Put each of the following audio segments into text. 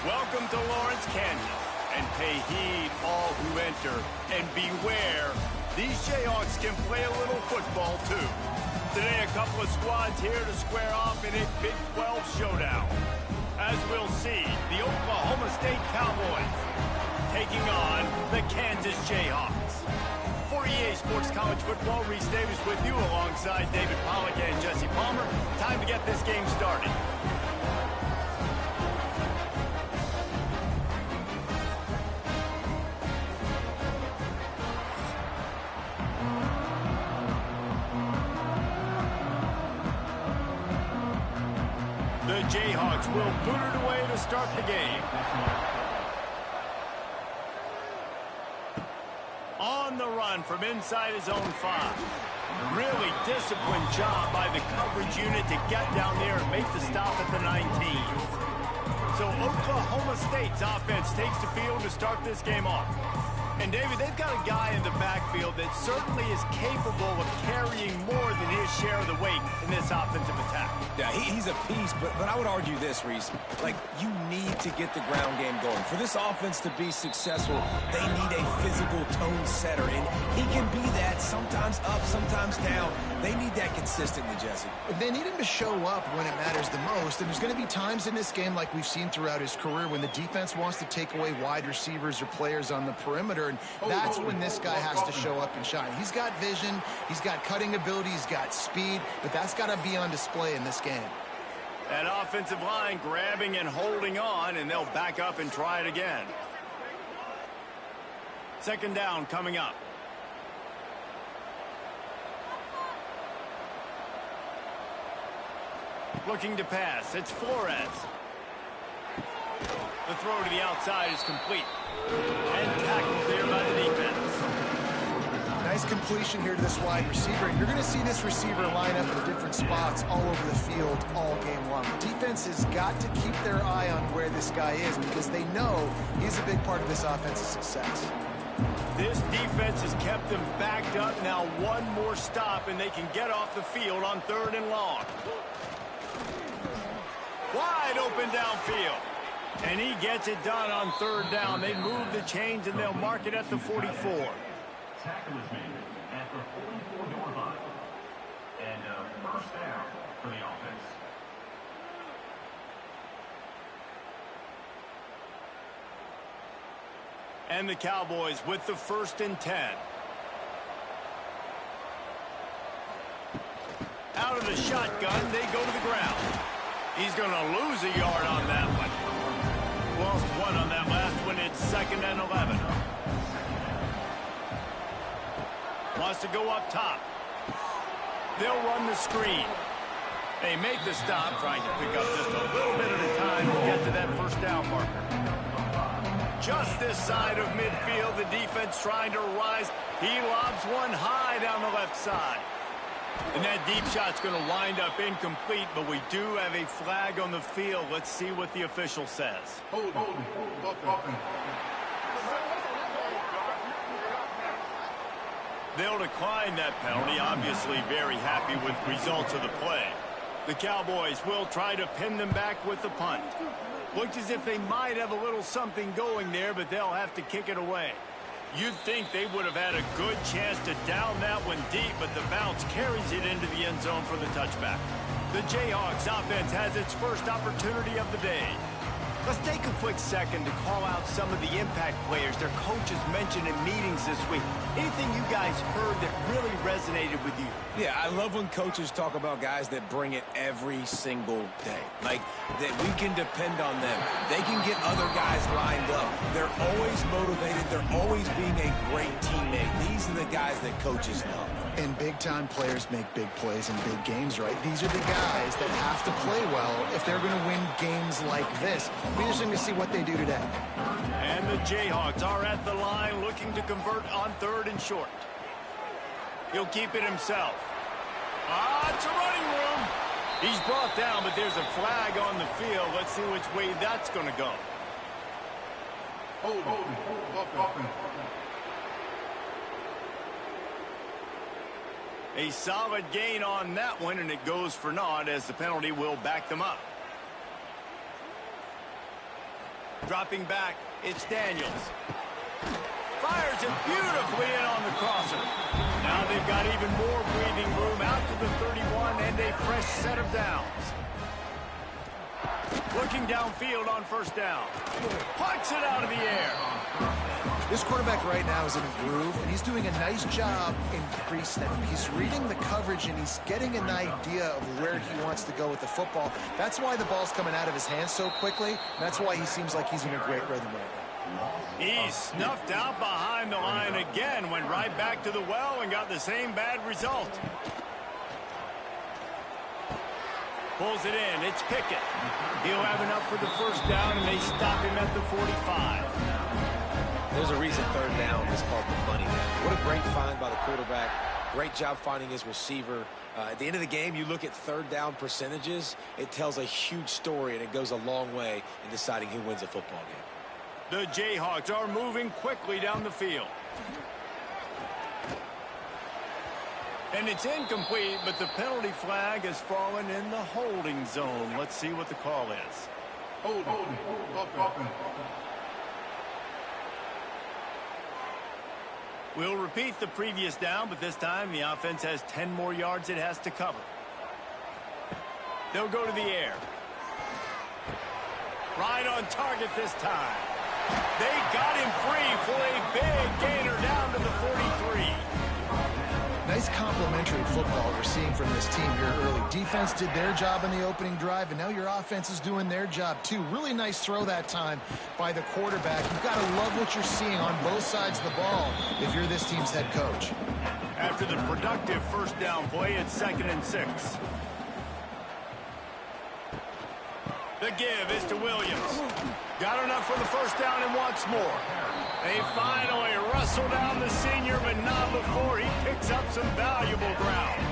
Welcome to Lawrence, Kansas, and pay heed all who enter, and beware, these Jayhawks can play a little football too. Today, a couple of squads here to square off in a Big 12 showdown. As we'll see, the Oklahoma State Cowboys taking on the Kansas Jayhawks. For EA Sports College Football, Reese Davis with you alongside David Pollack and Jesse Palmer. Time to get this game started. The Jayhawks will boot it away to start the game. On the run from inside his own 5. Really disciplined job by the coverage unit to get down there and make the stop at the 19. So Oklahoma State's offense takes the field to start this game off. And, David, they've got a guy in the backfield that certainly is capable of carrying more than his share of the weight in this offensive attack. Yeah, he's a piece, but I would argue this, Reese. Like, you need to get the ground game going. For this offense to be successful, they need a physical tone setter, and he can be that, sometimes up, sometimes down. They need that consistently, Jesse. They need him to show up when it matters the most, and there's going to be times in this game like we've seen throughout his career when the defense wants to take away wide receivers or players on the perimeter, and that's when this guy has to show up and shine. He's got vision, he's got cutting ability, he's got speed, but that's got to be on display in this game. That offensive line grabbing and holding on, and they'll back up and try it again. Second down coming up. Looking to pass. It's Flores. The throw to the outside is complete. And tackled there by the defense. Nice completion here to this wide receiver. And you're going to see this receiver line up in different spots all over the field all game long. The defense has got to keep their eye on where this guy is because they know he's a big part of this offense's success. This defense has kept them backed up. Now one more stop and they can get off the field on 3rd and long. Wide open downfield. And he gets it done on 3rd down. They move the chains and they'll mark it at the 44. Tackle is made at the 44-yard line. And first down for the offense. And the Cowboys with the 1st and 10. Out of the shotgun, they go to the ground. He's going to lose a yard on that one. Lost 1 on that last one. It's 2nd and 11. Wants to go up top. They'll run the screen. They make the stop, trying to pick up just a little bit at a time to get to that 1st down marker. Just this side of midfield, the defense trying to rise. He lobs one high down the left side. And that deep shot's going to wind up incomplete, but we do have a flag on the field. Let's see what the official says. They'll decline that penalty, obviously very happy with results of the play. The Cowboys will try to pin them back with the punt. Looks as if they might have a little something going there, but they'll have to kick it away. You'd think they would have had a good chance to down that one deep, but the bounce carries it into the end zone for the touchback. The Jayhawks offense has its first opportunity of the day. Let's take a quick second to call out some of the impact players their coaches mentioned in meetings this week. Anything you guys heard that really resonated with you? Yeah, I love when coaches talk about guys that bring it every single day. Like, that we can depend on them. They can get other guys lined up. They're always motivated. They're always being a great teammate. These are the guys that coaches love. And big-time players make big plays in big games, right? These are the guys that have to play well if they're going to win games like this. It'll be interesting to see what they do today. And the Jayhawks are at the line looking to convert on 3rd and short. He'll keep it himself. It's a running room. He's brought down, but there's a flag on the field. Let's see which way that's going to go. A solid gain on that one, and it goes for naught as the penalty will back them up. Dropping back, it's Daniels. Fires it beautifully in on the crosser. Now they've got even more breathing room out to the 31 and a fresh set of downs. Looking downfield on first down. Punts it out of the air. This quarterback right now is in a groove, and he's doing a nice job in pre-snap. He's reading the coverage, and he's getting an idea of where he wants to go with the football. That's why the ball's coming out of his hands so quickly. That's why he seems like he's in a great rhythm right now. He's snuffed out behind the line again, went right back to the well and got the same bad result. Pulls it in, it's Pickett. He'll have enough for the first down, and they stop him at the 45. There's a reason third down is called the money down. What a great find by the quarterback. Great job finding his receiver. At the end of the game, you look at third down percentages. It tells a huge story, and it goes a long way in deciding who wins a football game. The Jayhawks are moving quickly down the field. And it's incomplete, but the penalty flag has fallen in the holding zone. Let's see what the call is. Holding. We'll repeat the previous down, but this time the offense has 10 more yards it has to cover. They'll go to the air. Right on target this time. They got him free for a big gainer down to the 43. Nice complimentary football we're seeing from this team here early. Defense did their job in the opening drive, and now your offense is doing their job too. Really nice throw that time by the quarterback. You've got to love what you're seeing on both sides of the ball if you're this team's head coach. After the productive first down play, it's 2nd and 6. The give is to Williams. Got enough for the first down and wants more. They finally wrestle down the senior, but not before he picks up some valuable ground.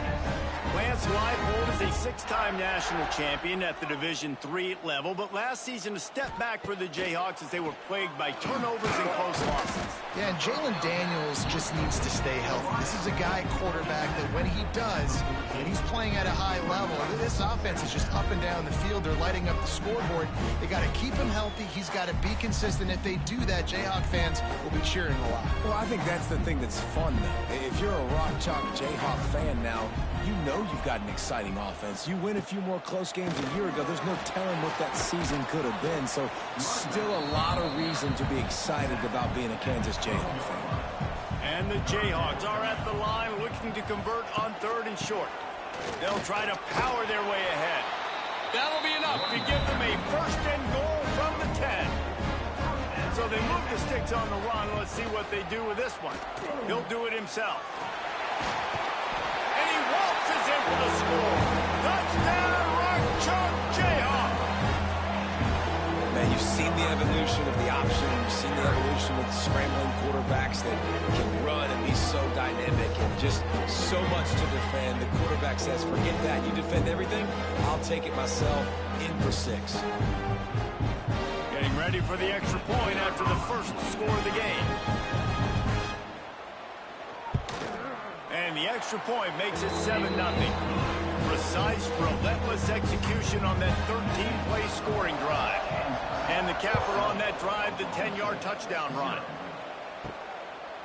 Lance Leipold is a 6-time national champion at the Division III level, but last season a step back for the Jayhawks as they were plagued by turnovers and close losses. Yeah, and Jalen Daniels just needs to stay healthy. This is a guy quarterback that when he does, and he's playing at a high level, this offense is just up and down the field. They're lighting up the scoreboard. They got to keep him healthy. He's got to be consistent. If they do that, Jayhawk fans will be cheering a lot. Well, I think that's the thing that's fun, though. If you're a Rock Chalk Jayhawk fan now, you know you've got an exciting offense. You win a few more close games a year ago. There's no telling what that season could have been. So still a lot of reason to be excited about being a Kansas Jayhawk fan. And the Jayhawks are at the line looking to convert on 3rd and short. They'll try to power their way ahead. That'll be enough to give them a 1st and goal from the 10. So they move the sticks on the run. Let's see what they do with this one. He'll do it himself. And he waltzes in for the score. Touchdown, Rock Chalk Jayhawk. Man, you've seen the evolution of the option. You've seen the evolution of the scrambling quarterbacks that can run and be so dynamic and just so much to defend. The quarterback says, forget that. You defend everything, I'll take it myself in for 6. Getting ready for the extra point after the first score of the game. And the extra point makes it 7-0. Precise, relentless execution on that 13-play scoring drive. And the capper on that drive, the 10-yard touchdown run.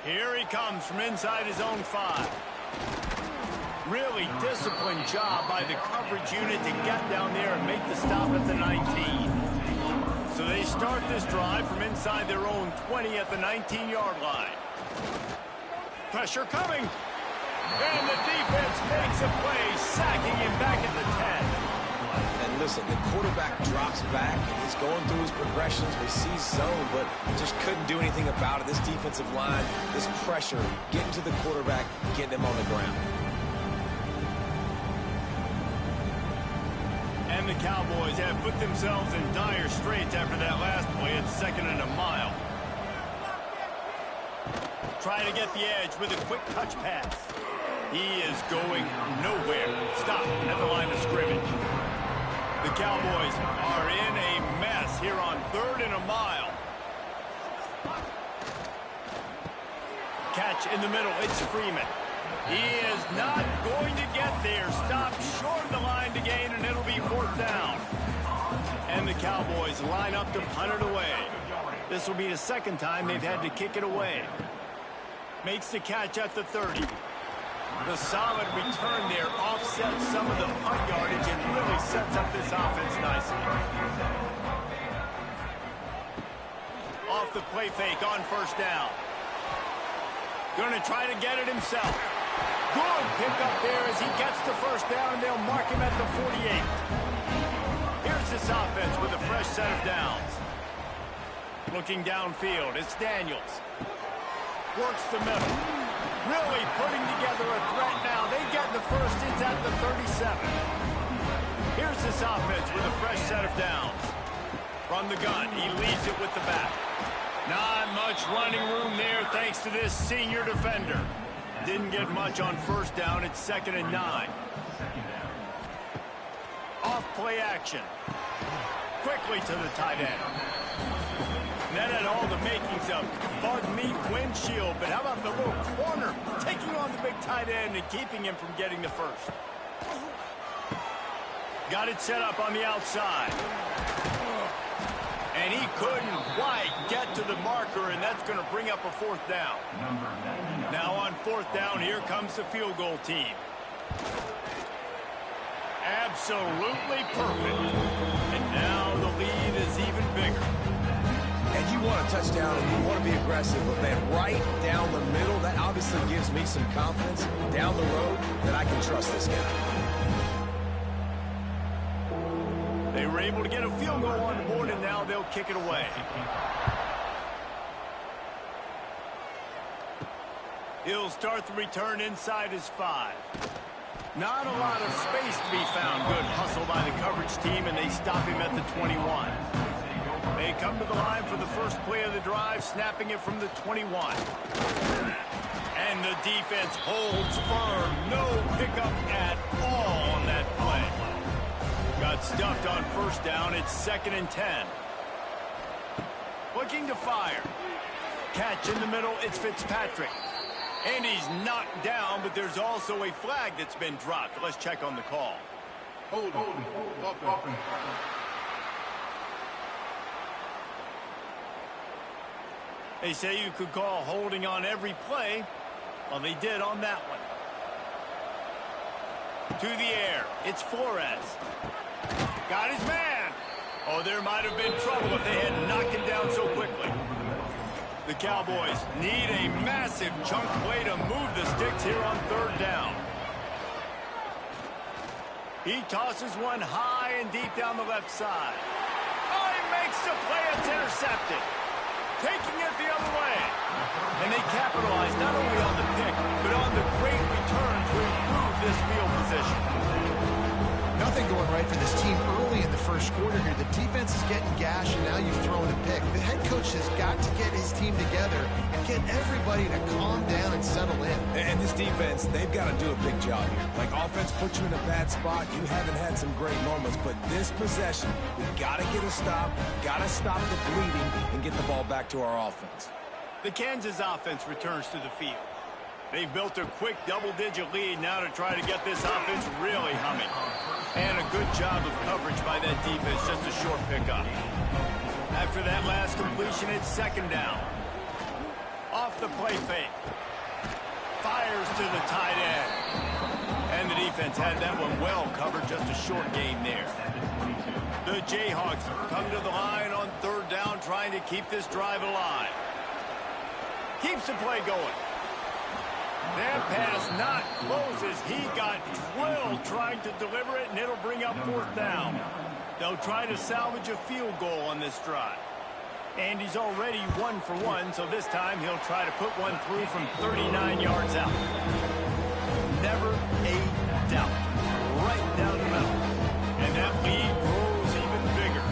Here he comes from inside his own 5. Really disciplined job by the coverage unit to get down there and make the stop at the 19. So they start this drive from inside their own 20 at the 19-yard line. Pressure coming. And the defense makes a play, sacking him back at the 10. And listen, the quarterback drops back, and he's going through his progressions. We see zone, but just couldn't do anything about it. This defensive line, this pressure, getting to the quarterback, getting him on the ground. And the Cowboys have put themselves in dire straits after that last play. It's 2nd and a mile. Try to get the edge with a quick touch pass. He is going nowhere. Stop at the line of scrimmage. The Cowboys are in a mess here on 3rd and a mile. Catch in the middle. It's Freeman. He is not going to get there. Stop short of the line to gain, and it'll be 4th down. And the Cowboys line up to punt it away. This will be the second time they've had to kick it away. Makes the catch at the 30. The solid return there offsets some of the punt yardage and really sets up this offense nicely. Off the play fake on first down. Going to try to get it himself. Good pickup there as he gets the first down, and they'll mark him at the 48. Here's this offense with a fresh set of downs. Looking downfield, it's Daniels. Works the middle. Really putting together a threat now. They get the first. It's at the 37. Here's this offense with a fresh set of downs. From the gun, he leads it with the back. Not much running room there thanks to this senior defender. Didn't get much on first down. It's 2nd and 9. Off play action. Quickly to the tight end. That had all the makings of bug meat windshield, but how about the little corner taking on the big tight end and keeping him from getting the first? Got it set up on the outside. And he couldn't quite get to the marker, and that's going to bring up a 4th down. Now on 4th down, here comes the field goal team. Absolutely perfect. And now the lead is even bigger. And you want a touchdown and you want to be aggressive, but man, right down the middle, that obviously gives me some confidence down the road that I can trust this guy. They were able to get a field goal on the board, and now they'll kick it away. He'll start the return inside his 5. Not a lot of space to be found. Good hustle by the coverage team, and they stop him at the 21. They come to the line for the first play of the drive, snapping it from the 21. And the defense holds firm. No pickup at all on that play. Got stuffed on first down. It's 2nd and 10. Looking to fire. Catch in the middle. It's Fitzpatrick. And he's knocked down, but there's also a flag that's been dropped. Let's check on the call. Hold on. They say you could call holding on every play. Well, they did on that one. To the air. It's Flores. Got his man. Oh, there might have been trouble if they had knocked him down so quickly. The Cowboys need a massive chunk play to move the sticks here on 3rd down. He tosses one high and deep down the left side. Oh, he makes the play. It's intercepted. Taking it the other way. And they capitalize not only on the pick, but on the great return to improve this field position. Nothing going right for this team early in the first quarter here. The defense is getting gashed, and now you've thrown a pick. The head coach has got to get his team together and get everybody to calm down and settle in. And this defense, they've got to do a big job here. Like, offense put you in a bad spot. You haven't had some great moments, but this possession, we got to get a stop, got to stop the bleeding, and get the ball back to our offense. The Kansas offense returns to the field. They've built a quick double-digit lead now to try to get this offense really humming. And a good job of coverage by that defense, just a short pickup. After that last completion, it's 2nd down. Off the play fake. Fires to the tight end. And the defense had that one well covered, just a short gain there. The Jayhawks come to the line on 3rd down, trying to keep this drive alive. Keeps the play going. That pass not close as he got drilled trying to deliver it, and it'll bring up 4th down. They'll try to salvage a field goal on this drive. And he's already 1 for 1, so this time he'll try to put one through from 39 yards out. Never a doubt. Right down the middle. And that lead grows even bigger.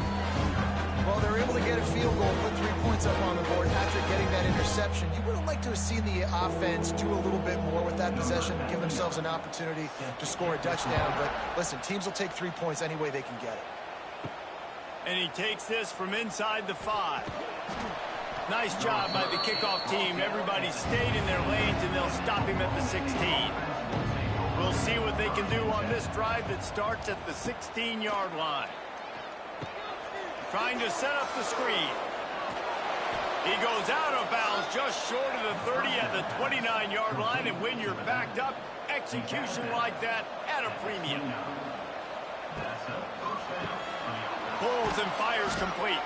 Well, they're able to get a field goal, put 3 points up on the board. Patrick getting that interception. You would have liked to have seen the offense do a little bit more with that possession, give themselves an opportunity to score a touchdown. But listen, teams will take 3 points any way they can get it. And he takes this from inside the 5. Nice job by the kickoff team. Everybody stayed in their lanes, and they'll stop him at the 16. We'll see what they can do on this drive that starts at the 16-yard line. Trying to set up the screen. He goes out of bounds just short of the 30 at the 29-yard line, and when you're backed up, execution like that at a premium. Pulls and fires complete.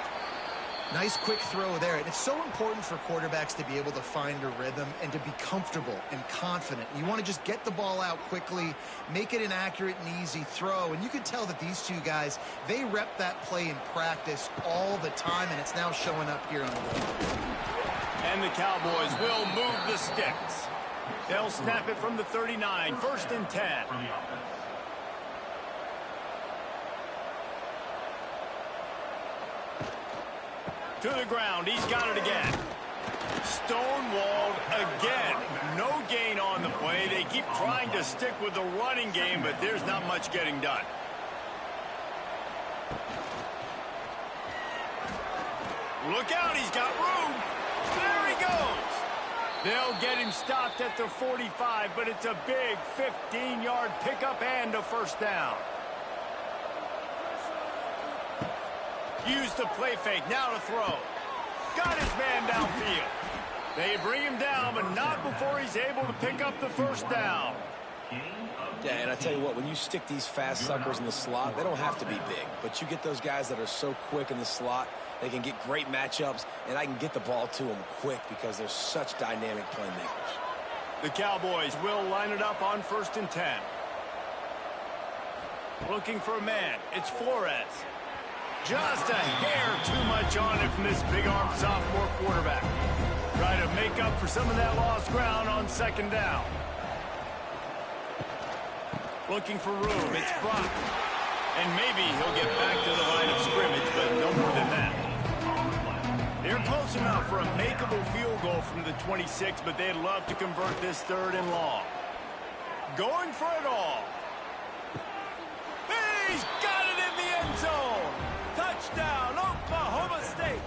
Nice quick throw there. And it's so important for quarterbacks to be able to find a rhythm and to be comfortable and confident. You want to just get the ball out quickly, make it an accurate and easy throw. And you can tell that these two guys, they rep that play in practice all the time, and it's now showing up here on the field. And the Cowboys will move the sticks. They'll snap it from the 39, 1st and 10. To the ground, he's got it again. Stonewalled again. No gain on the play. They keep trying to stick with the running game, but there's not much getting done. Look out, he's got room. There he goes. They'll get him stopped at the 45, but it's a big 15-yard pickup and a first down. Use the play fake, now to throw. Got his man downfield. They bring him down, but not before he's able to pick up the first down. Yeah, and I tell you what, when you stick these fast suckers in the slot, they don't have to be big. But you get those guys that are so quick in the slot, they can get great matchups, and I can get the ball to them quick because they're such dynamic playmakers. The Cowboys will line it up on 1st and 10. Looking for a man. It's Flores. Just a hair too much on it from this big-arm sophomore quarterback. Try to make up for some of that lost ground on 2nd down. Looking for room. It's Brock. And maybe he'll get back to the line of scrimmage, but no more than that. They're close enough for a makeable field goal from the 26, but they'd love to convert this 3rd and long. Going for it all. He's got it in the end zone. Touchdown, Oklahoma State.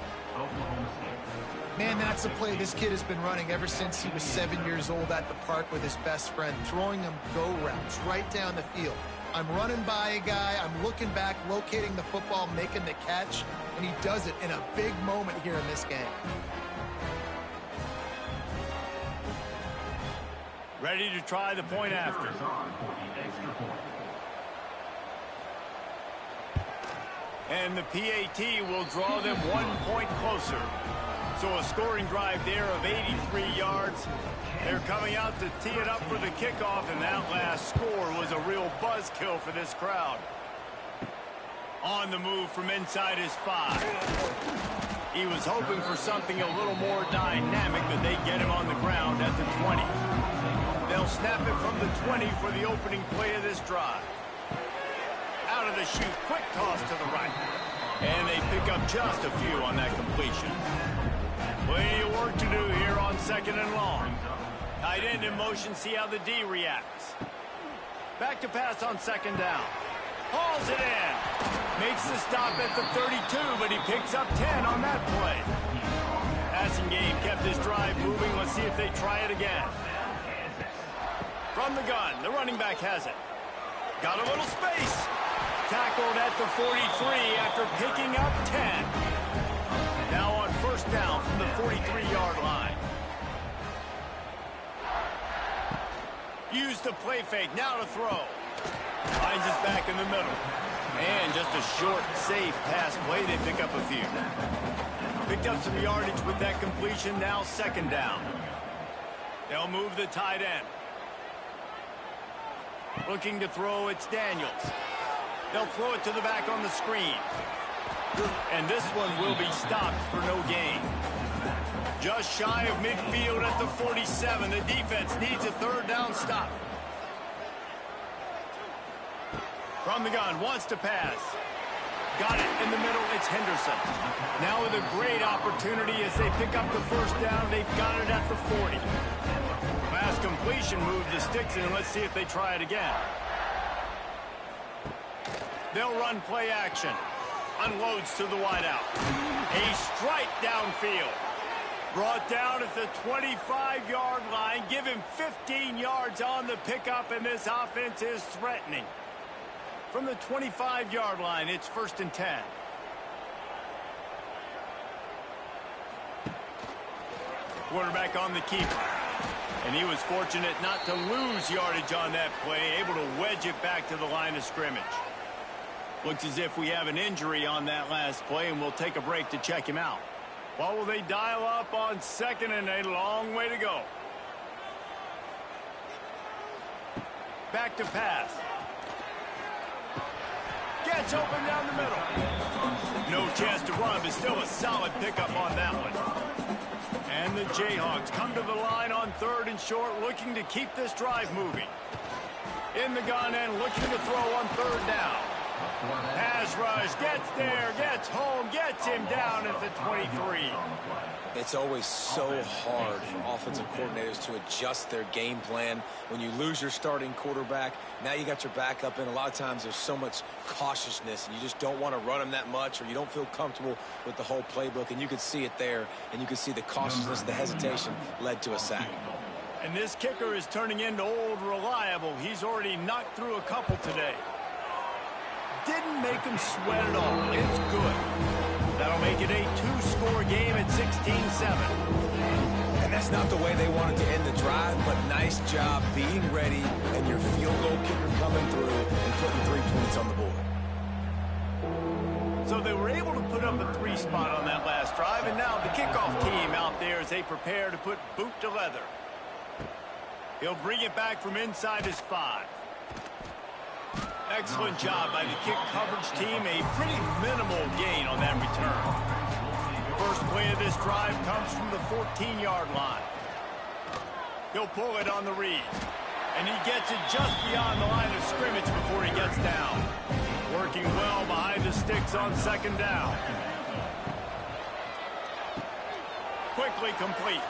Man, that's a play this kid has been running ever since he was 7 years old at the park with his best friend, throwing them go routes right down the field. I'm running by a guy, I'm looking back, locating the football, making the catch, and he does it in a big moment here in this game. Ready to try the point after. And the PAT will draw them 1 point closer. So a scoring drive there of 83 yards. They're coming out to tee it up for the kickoff, and that last score was a real buzzkill for this crowd. On the move from inside his 5. He was hoping for something a little more dynamic, but they get him on the ground at the 20. They'll snap it from the 20 for the opening play of this drive. Out of the chute, quick toss to the right. And they pick up just a few on that completion. Plenty of work to do here on 2nd and long. Tight end in motion, see how the D reacts. Back to pass on 2nd down. Hauls it in. Makes the stop at the 32, but he picks up 10 on that play. Passing game kept his drive moving. Let's see if they try it again. From the gun, the running back has it. Got a little space. Tackled at the 43 after picking up 10. Now on 1st down from the 43-yard line. Use the play fake, now to throw. Finds us back in the middle. And just a short, safe pass play, they pick up a few. Picked up some yardage with that completion, now 2nd down. They'll move the tight end. Looking to throw, it's Daniels. They'll throw it to the back on the screen. And this one will be stopped for no gain. Just shy of midfield at the 47. The defense needs a 3rd down stop. From the gun, wants to pass. Got it in the middle, it's Henderson. Now with a great opportunity as they pick up the 1st down. They've got it at the 40. Pass completion moved the sticks in. Let's see if they try it again. They'll run play action. Unloads to the wideout. A strike downfield. Brought down at the 25-yard line. Give him 15 yards on the pickup, and this offense is threatening. From the 25-yard line, it's 1st and 10. quarterback on the keeper. And he was fortunate not to lose yardage on that play, able to wedge it back to the line of scrimmage. Looks as if we have an injury on that last play, and we'll take a break to check him out. What will they dial up on second and a long way to go? Back to pass. Gets open down the middle. No chance to run, but still a solid pickup on that one. And the Jayhawks come to the line on 3rd and short, looking to keep this drive moving. In the gun and looking to throw on 3rd down. Pass rush, gets there, gets home, gets him down at the 23. It's always so hard for offensive coordinators to adjust their game plan. When you lose your starting quarterback, now you got your backup in. A lot of times there's so much cautiousness, and you just don't want to run them that much, or you don't feel comfortable with the whole playbook, and you could see it there, and you could see the cautiousness, the hesitation led to a sack. And this kicker is turning into old reliable. He's already knocked through a couple today. Didn't make him sweat at all. It's good. That'll make it a 2-score game at 16-7. And that's not the way they wanted to end the drive, but nice job being ready and your field goal kicker coming through and putting 3 points on the board. So they were able to put up a 3 spot on that last drive, and now the kickoff team out there as they prepare to put boot to leather. He'll bring it back from inside his 5. Excellent job by the kick coverage team. A pretty minimal gain on that return. First play of this drive comes from the 14-yard line. He'll pull it on the read. And he gets it just beyond the line of scrimmage before he gets down. Working well behind the sticks on 2nd down. Quickly complete.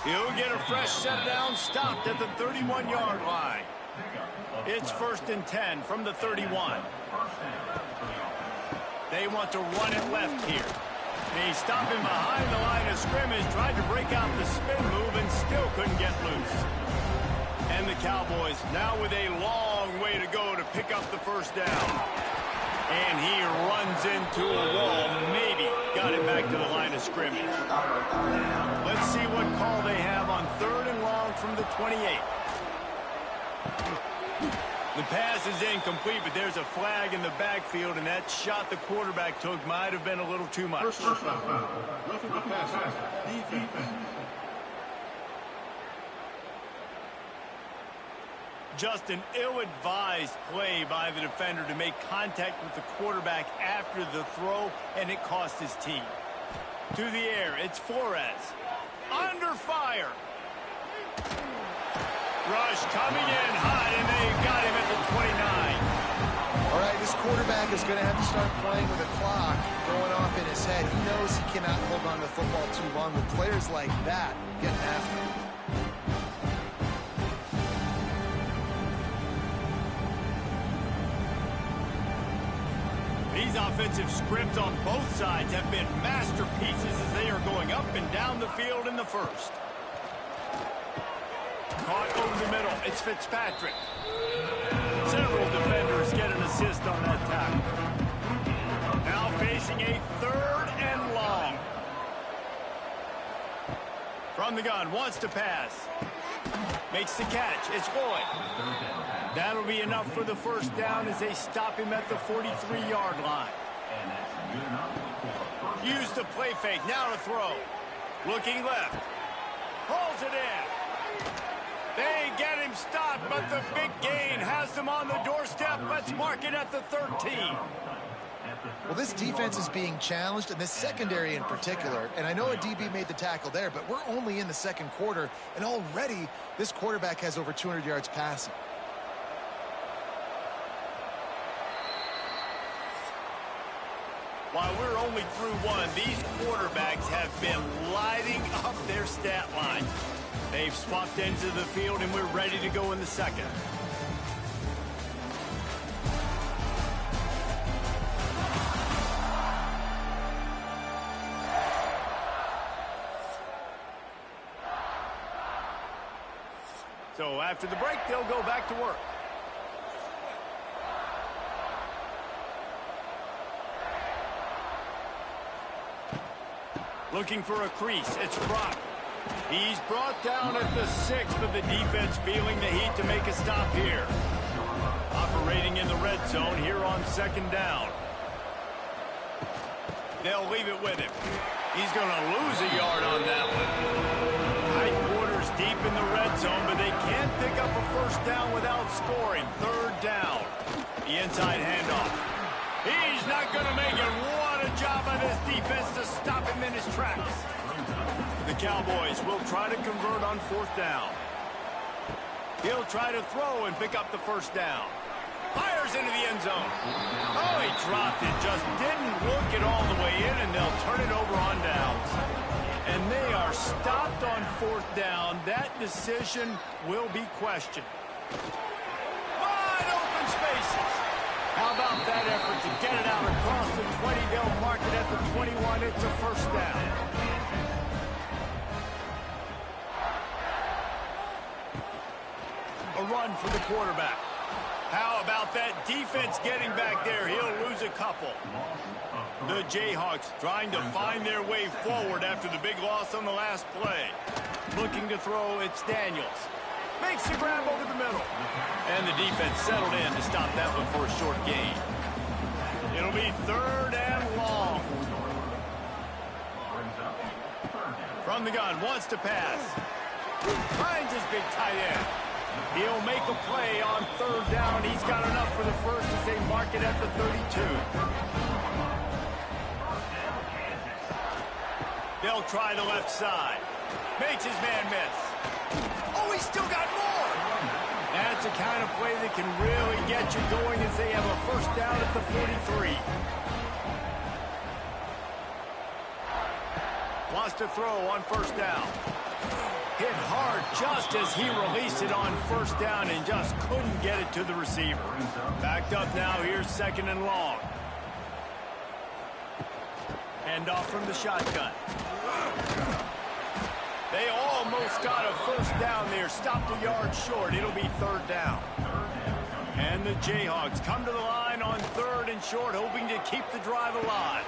He'll get a fresh set down, stopped at the 31-yard line. It's 1st and 10 from the 31. They want to run it left here. And he's stopping behind the line of scrimmage, tried to break out the spin move and still couldn't get loose. And the Cowboys now with a long way to go to pick up the 1st down. And he runs into a wall, maybe got it back to the line of scrimmage. Let's see what call they have on 3rd and long from the 28. The pass is incomplete, but there's a flag in the backfield, and that shot the quarterback took might have been a little too much. Just an ill-advised play by the defender to make contact with the quarterback after the throw, and it cost his team. To the air, it's Flores. Under fire. Rush coming in hot, and they've got him at the 29. All right, this quarterback is going to have to start playing with a clock going off in his head. He knows he cannot hold on to the football too long with players like that getting after him. These offensive scripts on both sides have been masterpieces as they are going up and down the field in the 1st. Caught over the middle. It's Fitzpatrick. Several defenders get an assist on that tackle. Now facing a 3rd and long. From the gun, wants to pass. Makes the catch. It's Boyd. That'll be enough for the 1st down as they stop him at the 43-yard line. Use the play fake. Now to throw. Looking left. Pulls it in. They get him stopped, but the big gain has them on the doorstep. Let's mark it at the 13. Well, this defense is being challenged, and this secondary in particular. And I know a DB made the tackle there, but we're only in the 2nd quarter, and already this quarterback has over 200 yards passing. While we're only through one, these quarterbacks have been lighting up their stat line. They've swapped ends of the field, and we're ready to go in the 2nd. So after the break, they'll go back to work. Looking for a crease. It's Brock. He's brought down at the 6, but the defense feeling the heat to make a stop here. Operating in the red zone here on 2nd down. They'll leave it with him. He's going to lose a yard on that one. Tight quarters deep in the red zone, but they can't pick up a 1st down without scoring. 3rd down. The inside handoff. He's not going to make it. What a job by this defense to stop him in his tracks. The Cowboys will try to convert on 4th down. He'll try to throw and pick up the 1st down. Fires into the end zone. Oh, he dropped it. Just didn't look it all the way in, and they'll turn it over on downs. And they are stopped on 4th down. That decision will be questioned. Wide open spaces. How about that effort to get it out across the 20? They'll mark it at the 21. It's a 1st down. A run for the quarterback. How about that defense getting back there? He'll lose a couple. The Jayhawks trying to find their way forward after the big loss on the last play. Looking to throw, it's Daniels. Makes the grab over the middle. And the defense settled in to stop that one for a short gain. It'll be 3rd and long. From the gun, wants to pass. Finds his big tight end. He'll make a play on 3rd down. He's got enough for the 1st as they mark it at the 32. They'll try the left side. Makes his man miss. Oh, he's still got more. That's the kind of play that can really get you going as they have a 1st down at the 43. Wants to throw on 1st down. Hit hard just as he released it on 1st down and just couldn't get it to the receiver. Backed up now. Here's 2nd and long. Hand off from the shotgun. They almost got a 1st down there. Stopped a yard short. It'll be 3rd down. And the Jayhawks come to the line on 3rd and short, hoping to keep the drive alive.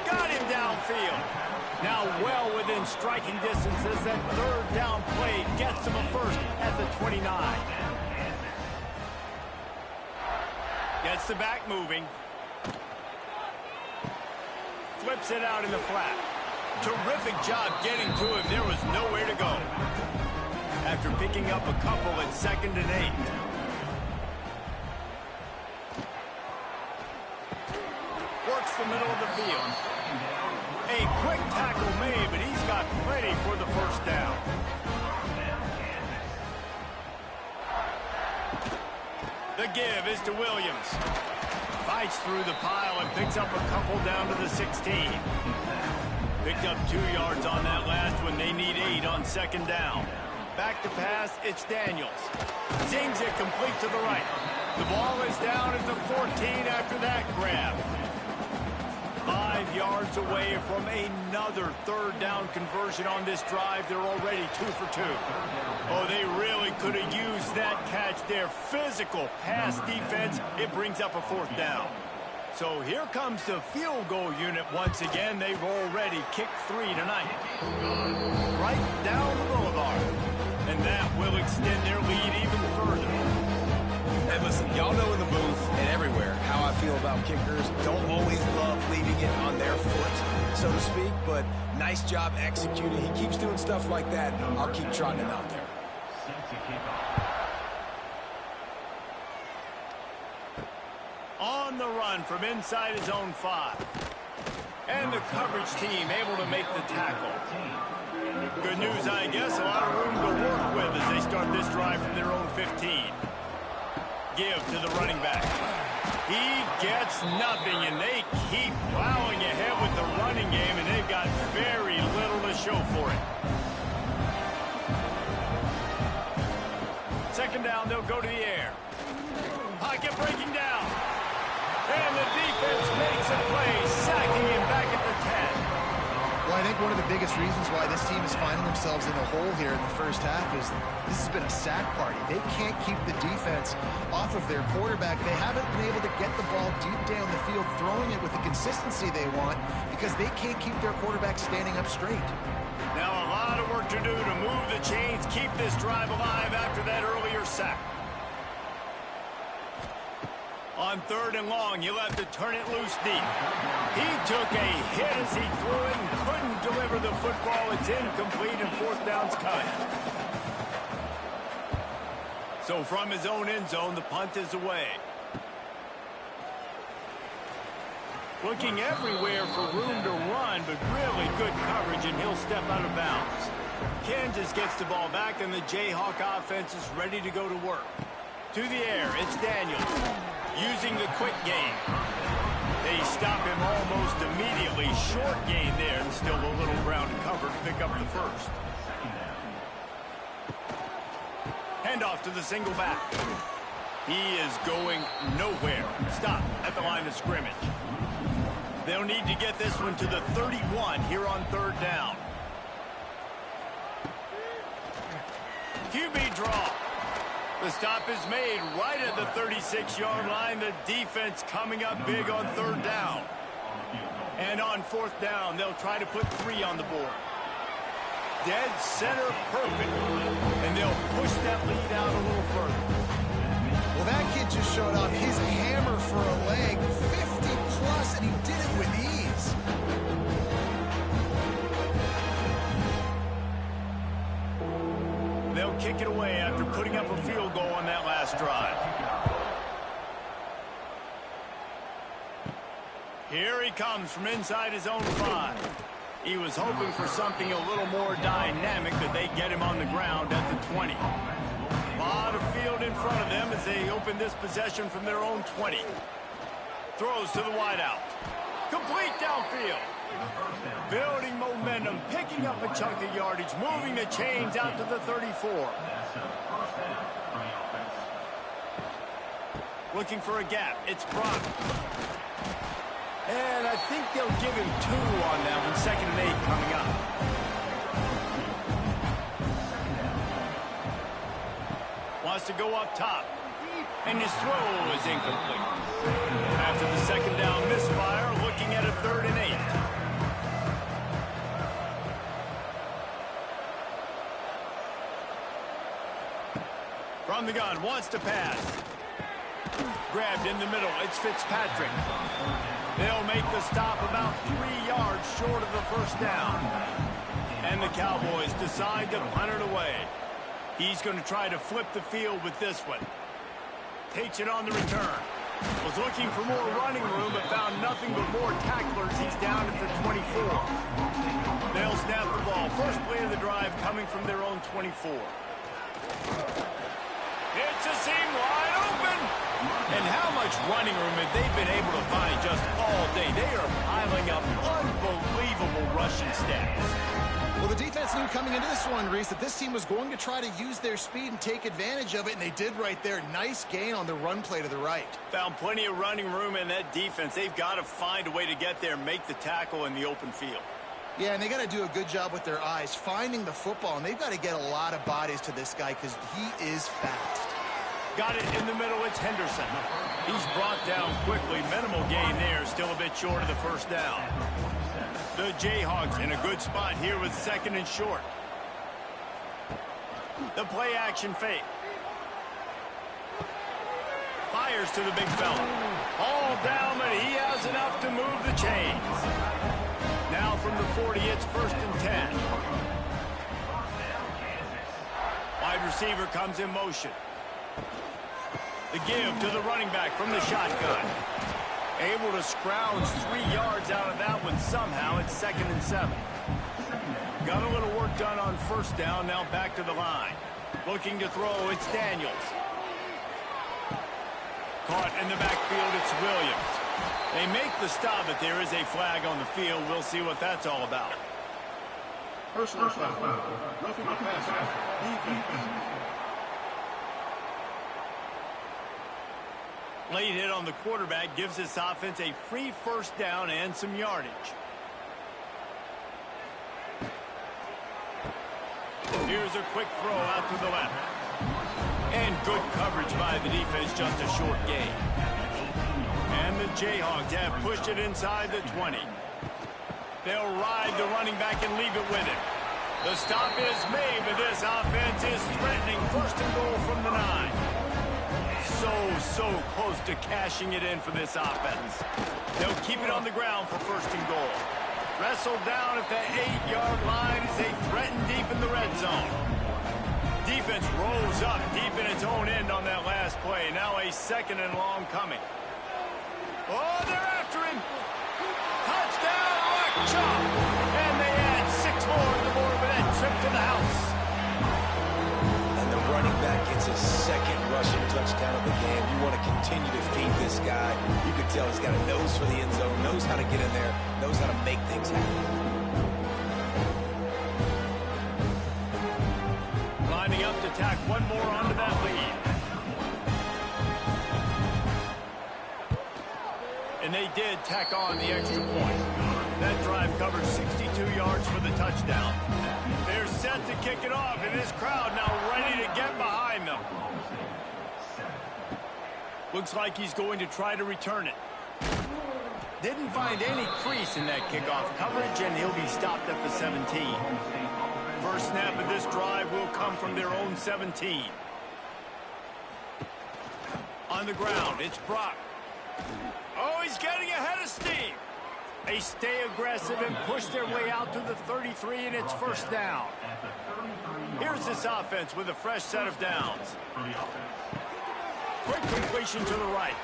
Got him downfield. Now well within striking distance as that 3rd down play gets him a 1st at the 29. Gets the back moving. Flips it out in the flat. Terrific job getting to him. There was nowhere to go. After picking up a couple at 2nd and 8. Works the middle of the field. A quick tackle made, but he's got plenty for the 1st down. The give is to Williams. Fights through the pile and picks up a couple down to the 16. Picked up 2 yards on that last one. They need 8 on 2nd down. Back to pass, it's Daniels. Zings it complete to the right. The ball is down at the 14 after that grab. 5 yards away from another 3rd down conversion on this drive. They're already 2 for 2. Oh, they really could have used that catch there. Physical pass defense. It brings up a 4th down. So here comes the field goal unit once again. They've already kicked 3 tonight. Right down the boulevard. And that will extend their lead even further. And listen, y'all know in the booth and everywhere how I feel about kickers. Don't always love leaving it on their foot, so to speak, but nice job executing. He keeps doing stuff like that. I'll keep trotting him out there. On the run from inside his own 5. And the coverage team able to make the tackle. Good news, I guess. A lot of room to work with as they start this drive from their own 15. Give to the running back. He gets nothing, and they keep plowing ahead with the running game, and they've got very little to show for it. 2nd down, they'll go to the air. Pocket breaking down. And the defense makes a play, sacking him back at the 10. Well, I think one of the biggest reasons why this team is finding themselves in a hole here in the first half is this has been a sack party. They can't keep the defense off of their quarterback. They haven't been able to get the ball deep down the field, throwing it with the consistency they want because they can't keep their quarterback standing up straight. Now a lot of work to do to move the chains, keep this drive alive after that earlier sack. On 3rd and long, you'll have to turn it loose deep. He took a hit as he threw it and couldn't deliver the football. It's incomplete and 4th down's cut. So from his own end zone, the punt is away. Looking everywhere for room to run, but really good coverage, and he'll step out of bounds. Kansas gets the ball back, and the Jayhawk offense is ready to go to work. To the air, it's Daniels using the quick game. They stop him almost immediately. Short gain there, and still a little ground to cover to pick up the first. Handoff to the single back. He is going nowhere. Stop at the line of scrimmage. They'll need to get this one to the 31 here on 3rd down. QB draw. The stop is made right at the 36-yard line. The defense coming up big on 3rd down. And on 4th down, they'll try to put 3 on the board. Dead center perfect. And they'll push that lead out a little further. Well, that kid just showed off his hammer for a leg, 50-plus, and he did it with ease. They'll kick it away after putting up a field goal on that last drive. Here he comes from inside his own 5. He was hoping for something a little more dynamic, but they get him on the ground at the 20. A lot of field in front of them as they open this possession from their own 20. Throws to the wideout. Complete downfield. Building momentum, picking up a chunk of yardage, moving the chains out to the 34. Looking for a gap. It's Brock. And I think they'll give him 2 on that one. 2nd and 8 coming up. Wants to go up top. And his throw is incomplete. After the 2nd down misfire, looking at a 3rd and 8. From the gun, wants to pass. Grabbed in the middle, it's Fitzpatrick. They'll make the stop about 3 yards short of the 1st down. And the Cowboys decide to punt it away. He's going to try to flip the field with this one. Takes it on the return. Was looking for more running room, but found nothing but more tacklers. He's down at the 24. They'll snap the ball. First play of the drive coming from their own 24. It's a seam wide open. And how much running room have they been able to find just all day? They are piling up unbelievable rushing stats. Well, the defense knew coming into this one, Reese, that this team was going to try to use their speed and take advantage of it, and they did right there. Nice gain on the run play to the right. Found plenty of running room in that defense. They've got to find a way to get there, make the tackle in the open field. Yeah, and they got to do a good job with their eyes, finding the football, and they've got to get a lot of bodies to this guy because he is fast. Got it in the middle, it's Henderson. He's brought down quickly. Minimal gain there, still a bit short of the 1st down. The Jayhawks in a good spot here with 2nd and short. The play action fake. Fires to the big fella. All down, but he has enough to move the chains. Now from the 40, it's 1st and 10. Wide receiver comes in motion. The give to the running back from the shotgun. Able to scrounge 3 yards out of that one somehow. It's 2nd and 7. Got a little work done on 1st down. Now back to the line. Looking to throw. It's Daniels. Caught in the backfield. It's Williams. They make the stop, but there is a flag on the field. We'll see what that's all about. Personal foul. Roughing the passer. Defense. Late hit on the quarterback gives this offense a free 1st down and some yardage. Here's a quick throw out to the left. And good coverage by the defense, just a short gain. And the Jayhawks have pushed it inside the 20. They'll ride the running back and leave it with him. The stop is made, but this offense is threatening. First and goal from the 9. So close to cashing it in for this offense. They'll keep it on the ground for first and goal. Wrestled down at the 8-yard line as they threaten deep in the red zone. Defense rolls up deep in its own end on that last play. Now a second and long coming. Oh, they're after him. Touchdown, Mark Chop. And they add 6 more to the board with that trip to the house. And the running back gets his second rushing touchdown of the game. You want to continue to feed this guy. You can tell he's got a nose for the end zone, knows how to get in there, knows how to make things happen. Lining up to tack one more onto that lead. And they did tack on the extra point. That drive covers 62 yards for the touchdown. They're set to kick it off, and this crowd now ready to get behind them. Looks like he's going to try to return it. Didn't find any crease in that kickoff coverage, and he'll be stopped at the 17. First snap of this drive will come from their own 17. On the ground, it's Brock. Oh, he's getting ahead of steam. They stay aggressive and push their way out to the 33, and it's first down. Here's this offense with a fresh set of downs. Quick completion to the right.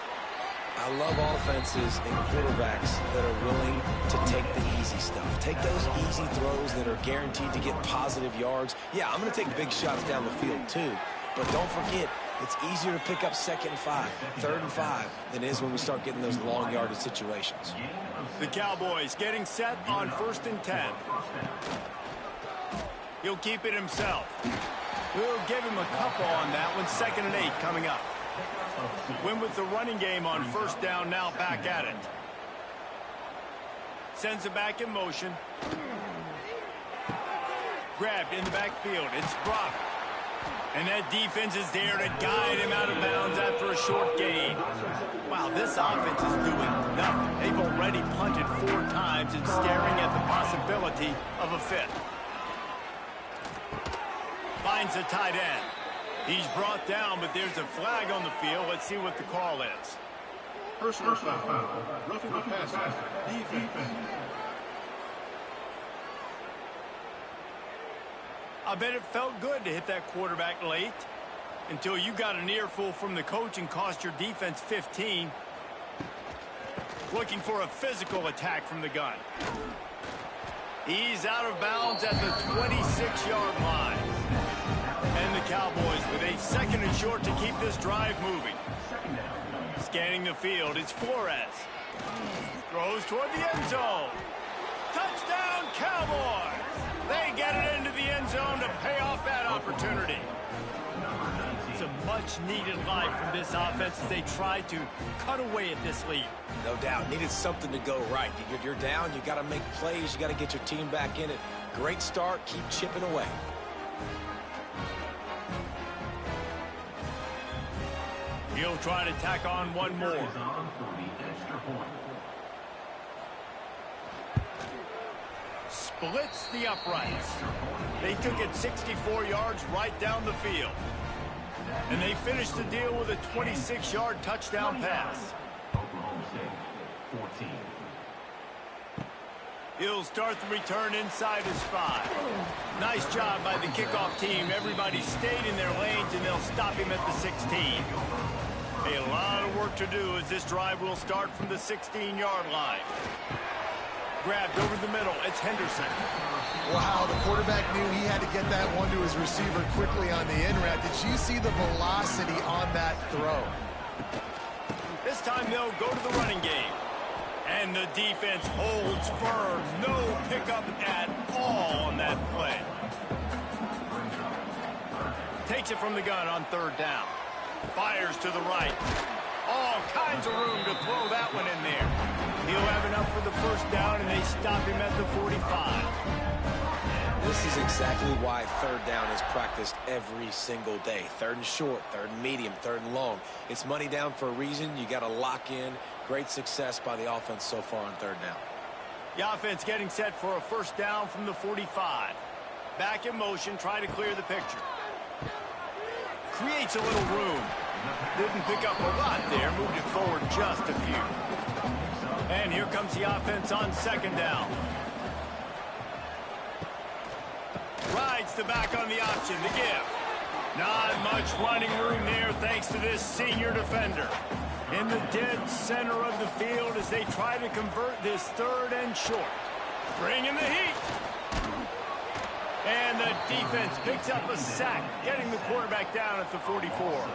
I love offenses and quarterbacks that are willing to take the easy stuff. Take those easy throws that are guaranteed to get positive yards. Yeah, I'm going to take big shots down the field too. But don't forget, it's easier to pick up 2nd and 5, 3rd and 5 than it is when we start getting those long yardage situations. The Cowboys getting set on 1st and 10. He'll keep it himself. We'll give him a couple on that one. 2nd and 8 coming up. Win with the running game on first down, now back at it. Sends it back in motion. Grabbed in the backfield. It's Brock. And that defense is there to guide him out of bounds after a short gain. Wow, this offense is doing nothing. They've already punted 4 times and staring at the possibility of a 5th. Finds a tight end. He's brought down, but there's a flag on the field. Let's see what the call is. Personal foul. Roughing the passer. Defense. I bet it felt good to hit that quarterback late until you got an earful from the coach and cost your defense 15. Looking for a physical attack from the gun. He's out of bounds at the 26-yard line. And the Cowboys with a 2nd and short to keep this drive moving. Scanning the field, it's Flores. Throws toward the end zone. Touchdown, Cowboys! They get it into the end zone to pay off that opportunity. It's a much-needed life from this offense as they try to cut away at this lead. No doubt. Needed something to go right. You're down. You got to make plays. You got to get your team back in it. Great start. Keep chipping away. He'll try to tack on one more. Splits the uprights. They took it 64 yards right down the field. And they finished the deal with a 26-yard touchdown pass. He'll start the return inside his 5. Nice job by the kickoff team. Everybody stayed in their lanes, and they'll stop him at the 16. A lot of work to do as this drive will start from the 16-yard line. Grabbed over the middle. It's Henderson. Wow, the quarterback knew he had to get that one to his receiver quickly on the in route. Did you see the velocity on that throw? This time they'll go to the running game. And the defense holds firm. No pickup at all on that play. Takes it from the gun on 3rd down. Fires to the right. All kinds of room to throw that one in there. He'll have enough for the first down, and they stop him at the 45. This is exactly why third down is practiced every single day. Third and short, third and medium, third and long. It's money down for a reason. You got to lock in. Great success by the offense so far on third down. The offense getting set for a first down from the 45. Back in motion, try to clear the picture. Creates a little room. Didn't pick up a lot there, moved it forward just a few. And here comes the offense on second down. Rides the back on the option, the give. Not much running room there thanks to this senior defender. In the dead center of the field as they try to convert this third and short. Bringing the heat. And the defense picks up a sack, getting the quarterback down at the 44.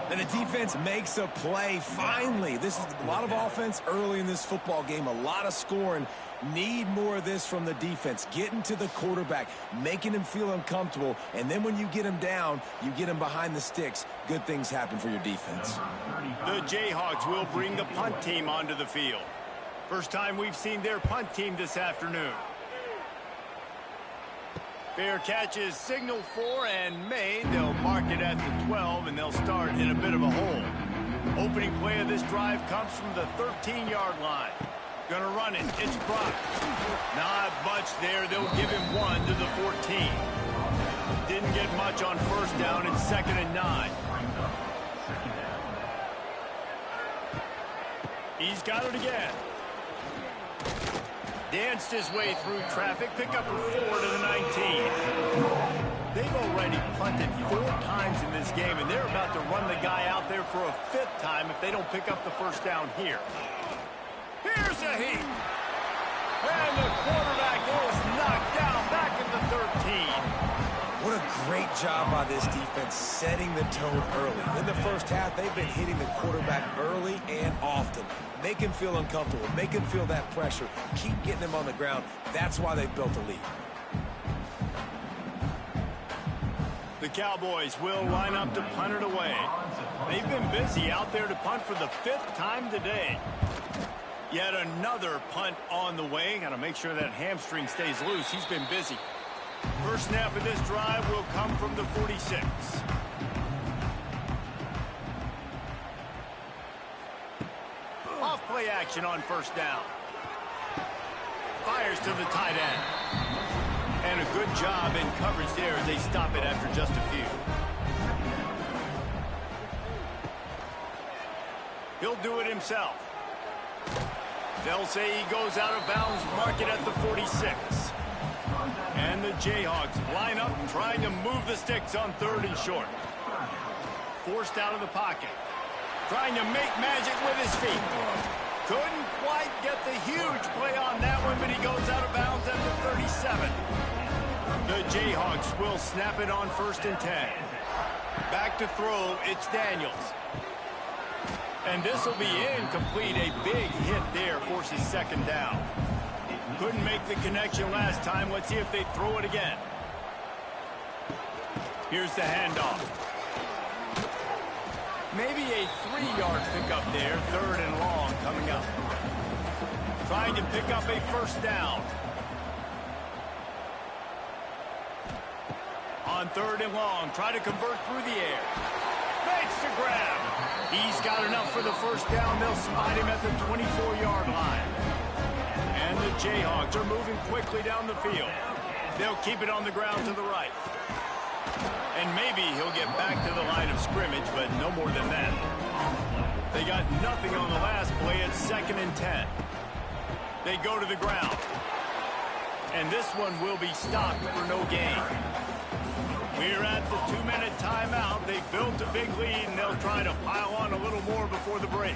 And the defense makes a play, finally. This is a lot of offense early in this football game, a lot of scoring. Need more of this from the defense. Getting to the quarterback, making him feel uncomfortable, and then when you get him down, you get him behind the sticks. Good things happen for your defense. The Jayhawks will bring the punt team onto the field. First time we've seen their punt team this afternoon. Fair catch is signaled for and made. They'll mark it at the 12, and they'll start in a bit of a hole. Opening play of this drive comes from the 13-yard line. Gonna run it. It's Brock. Not much there. They'll give him one to the 14. Didn't get much on first down. It's 2nd and 9. He's got it again. Danced his way through traffic. Pick up a 4 to the 19. They've already punted 4 times in this game, and they're about to run the guy out there for a 5th time if they don't pick up the first down here. Here's a heat. And the quarterback is knocked down back at the 13. What a great job by this defense setting the tone early. In the first half, they've been hitting the quarterback early and often. Make him feel uncomfortable. Make him feel that pressure. Keep getting him on the ground. That's why they've built a lead. The Cowboys will line up to punt it away. They've been busy out there to punt for the 5th time today. Yet another punt on the way. Got to make sure that hamstring stays loose. He's been busy. First snap of this drive will come from the 46. Off play action on first down. Fires to the tight end. And a good job in coverage there as they stop it after just a few. He'll do it himself. They'll say he goes out of bounds, mark it at the 46. And the Jayhawks line up trying to move the sticks on 3rd and short. Forced out of the pocket. Trying to make magic with his feet. Couldn't quite get the huge play on that one, but he goes out of bounds at the 37. The Jayhawks will snap it on 1st and 10. Back to throw, it's Daniels. And this will be incomplete. A big hit there forces 2nd down. Couldn't make the connection last time. Let's see if they throw it again. Here's the handoff. Maybe a 3-yard pickup there. 3rd and long coming up. Trying to pick up a first down. On 3rd and long, try to convert through the air. Makes the grab. He's got enough for the first down. They'll spot him at the 24-yard line. And the Jayhawks are moving quickly down the field. They'll keep it on the ground to the right. And maybe he'll get back to the line of scrimmage, but no more than that. They got nothing on the last play. It's 2nd and 10. They go to the ground. And this one will be stopped for no gain. We're at the 2-minute timeout. They built a big lead, and they'll try to pile on a little more before the break.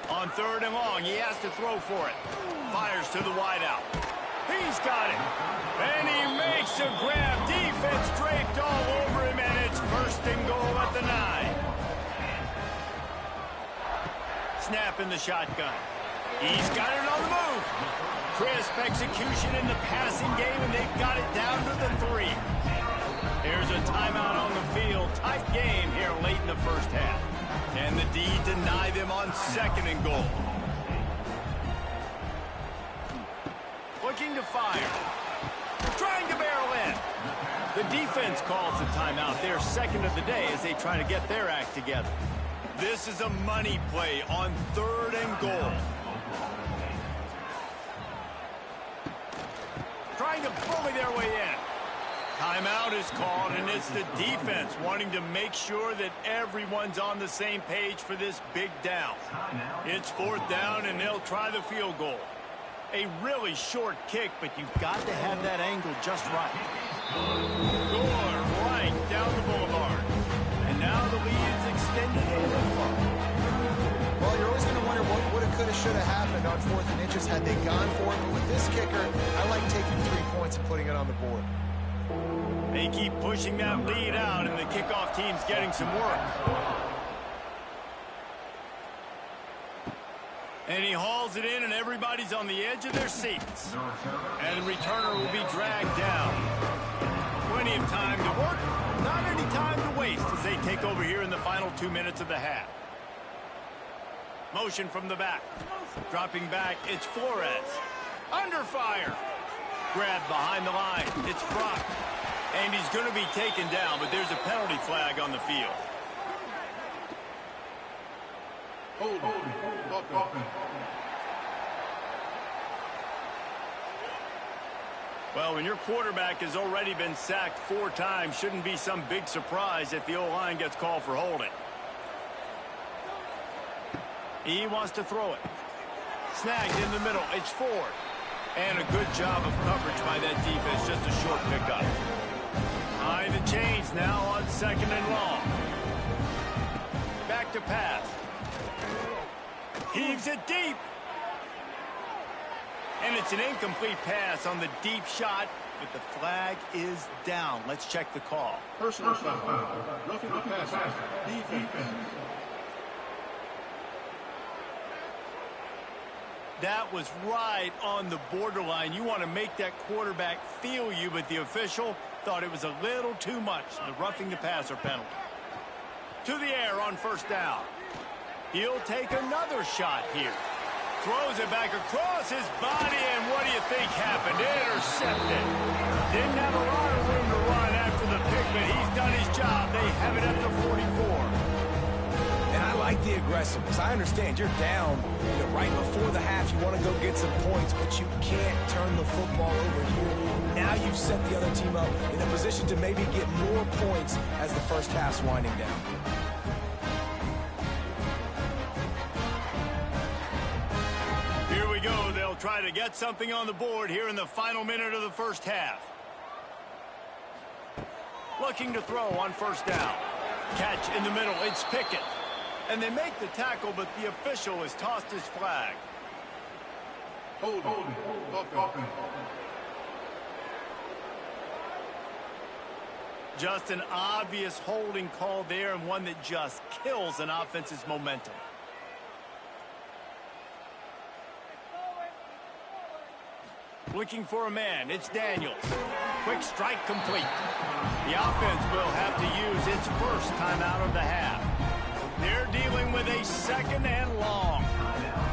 On 3rd and long, he has to throw for it. Fires to the wideout. He's got it. And he makes a grab. Defense draped all over him, and it's 1st and goal at the 9. Snap in the shotgun. He's got it on the move. Crisp execution in the passing game, and they've got it down to the 3. There's a timeout on the field. Tight game here late in the first half. And the D deny them on 2nd and goal. fire. Trying to barrel in. The defense calls the timeout, their second of the day, as they try to get their act together. This is a money play on 3rd and goal. Trying to bully their way in. Timeout is called, and it's the defense wanting to make sure that everyone's on the same page for this big down. It's 4th down, and they'll try the field goal. A really short kick, but you've got to have that angle just right. Score right down the boulevard. And now the lead is extended a little further. Well, you're always going to wonder what woulda, coulda, shoulda happened on 4th and inches had they gone for it. But with this kicker, I like taking 3 points and putting it on the board. They keep pushing that lead out, and the kickoff team's getting some work. And he hauls it in, and everybody's on the edge of their seats. And the returner will be dragged down. Plenty of time to work, not any time to waste as they take over here in the final 2 minutes of the half. Motion from the back. Dropping back, it's Flores. Under fire. Grab behind the line. It's Brock. And he's going to be taken down, but there's a penalty flag on the field. Well, when your quarterback has already been sacked 4 times, shouldn't be some big surprise if the O-line gets called for holding. He wants to throw it. Snagged in the middle. It's Ford. And a good job of coverage by that defense. Just a short pickup. Behind the chains now on 2nd and long. Back to pass. Heaves it deep. And it's an incomplete pass on the deep shot, but the flag is down. Let's check the call. Personal foul. Roughing the passer. Defense. That was right on the borderline. You want to make that quarterback feel you, but the official thought it was a little too much. The roughing the passer penalty. To the air on 1st down. He'll take another shot here. Throws it back across his body, and what do you think happened? Intercepted. Didn't have a lot of room to run after the pick, but he's done his job. They have it at the 44. And I like the aggressiveness. I understand you're down, right before the half. You want to go get some points, but you can't turn the football over here. Now you've set the other team up in a position to maybe get more points as the first half's winding down. Here we go. They'll try to get something on the board here in the final minute of the first half. Looking to throw on 1st down. Catch in the middle. It's Pickett. And they make the tackle, but the official has tossed his flag. Hold. Just an obvious holding call there, and one that just kills an offense's momentum. Looking for a man. It's Daniels. Quick strike complete. The offense will have to use its first timeout of the half. They're dealing with a 2nd and long.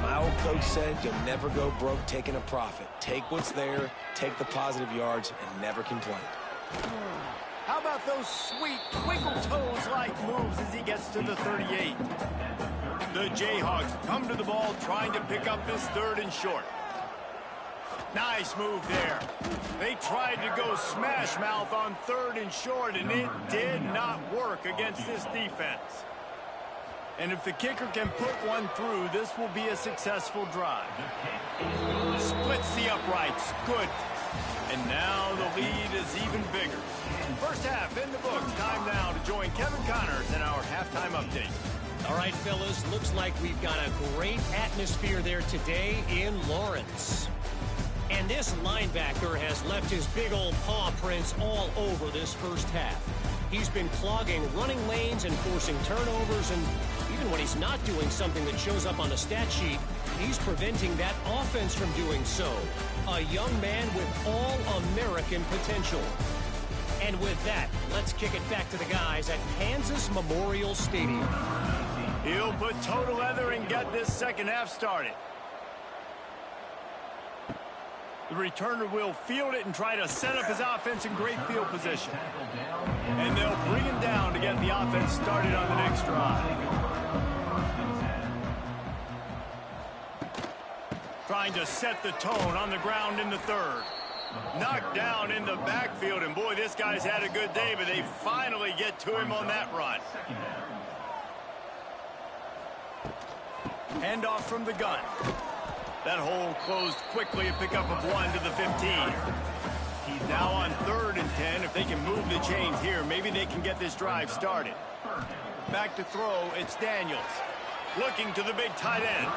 My old coach said you'll never go broke taking a profit. Take what's there, take the positive yards, and never complain. How about those sweet twinkle toes-like moves as he gets to the 38? The Jayhawks come to the ball trying to pick up this 3rd and short. Nice move there. They tried to go smash mouth on 3rd and short, and it did not work against this defense. And if the kicker can put one through, this will be a successful drive. Splits the uprights. Good. And now the lead is even bigger. First half in the books. Time now to join Kevin Connors in our halftime update. All right, fellas, looks like we've got a great atmosphere there today in Lawrence. And this linebacker has left his big old paw prints all over this first half. He's been clogging running lanes and forcing turnovers, and even when he's not doing something that shows up on the stat sheet, he's preventing that offense from doing so. A young man with all-American potential. And with that, let's kick it back to the guys at Kansas Memorial Stadium. He'll put toe leather and get this second half started. The returner will field it and try to set up his offense in great field position. And they'll bring him down to get the offense started on the next drive. Trying to set the tone on the ground in the third. Knocked down in the backfield, and boy, this guy's had a good day, but they finally get to him on that run. Handoff from the gun. That hole closed quickly, a pickup of 1 to the 15. He's now on 3rd and 10. If they can move the chains here, maybe they can get this drive started. Back to throw, it's Daniels. Looking to the big tight end.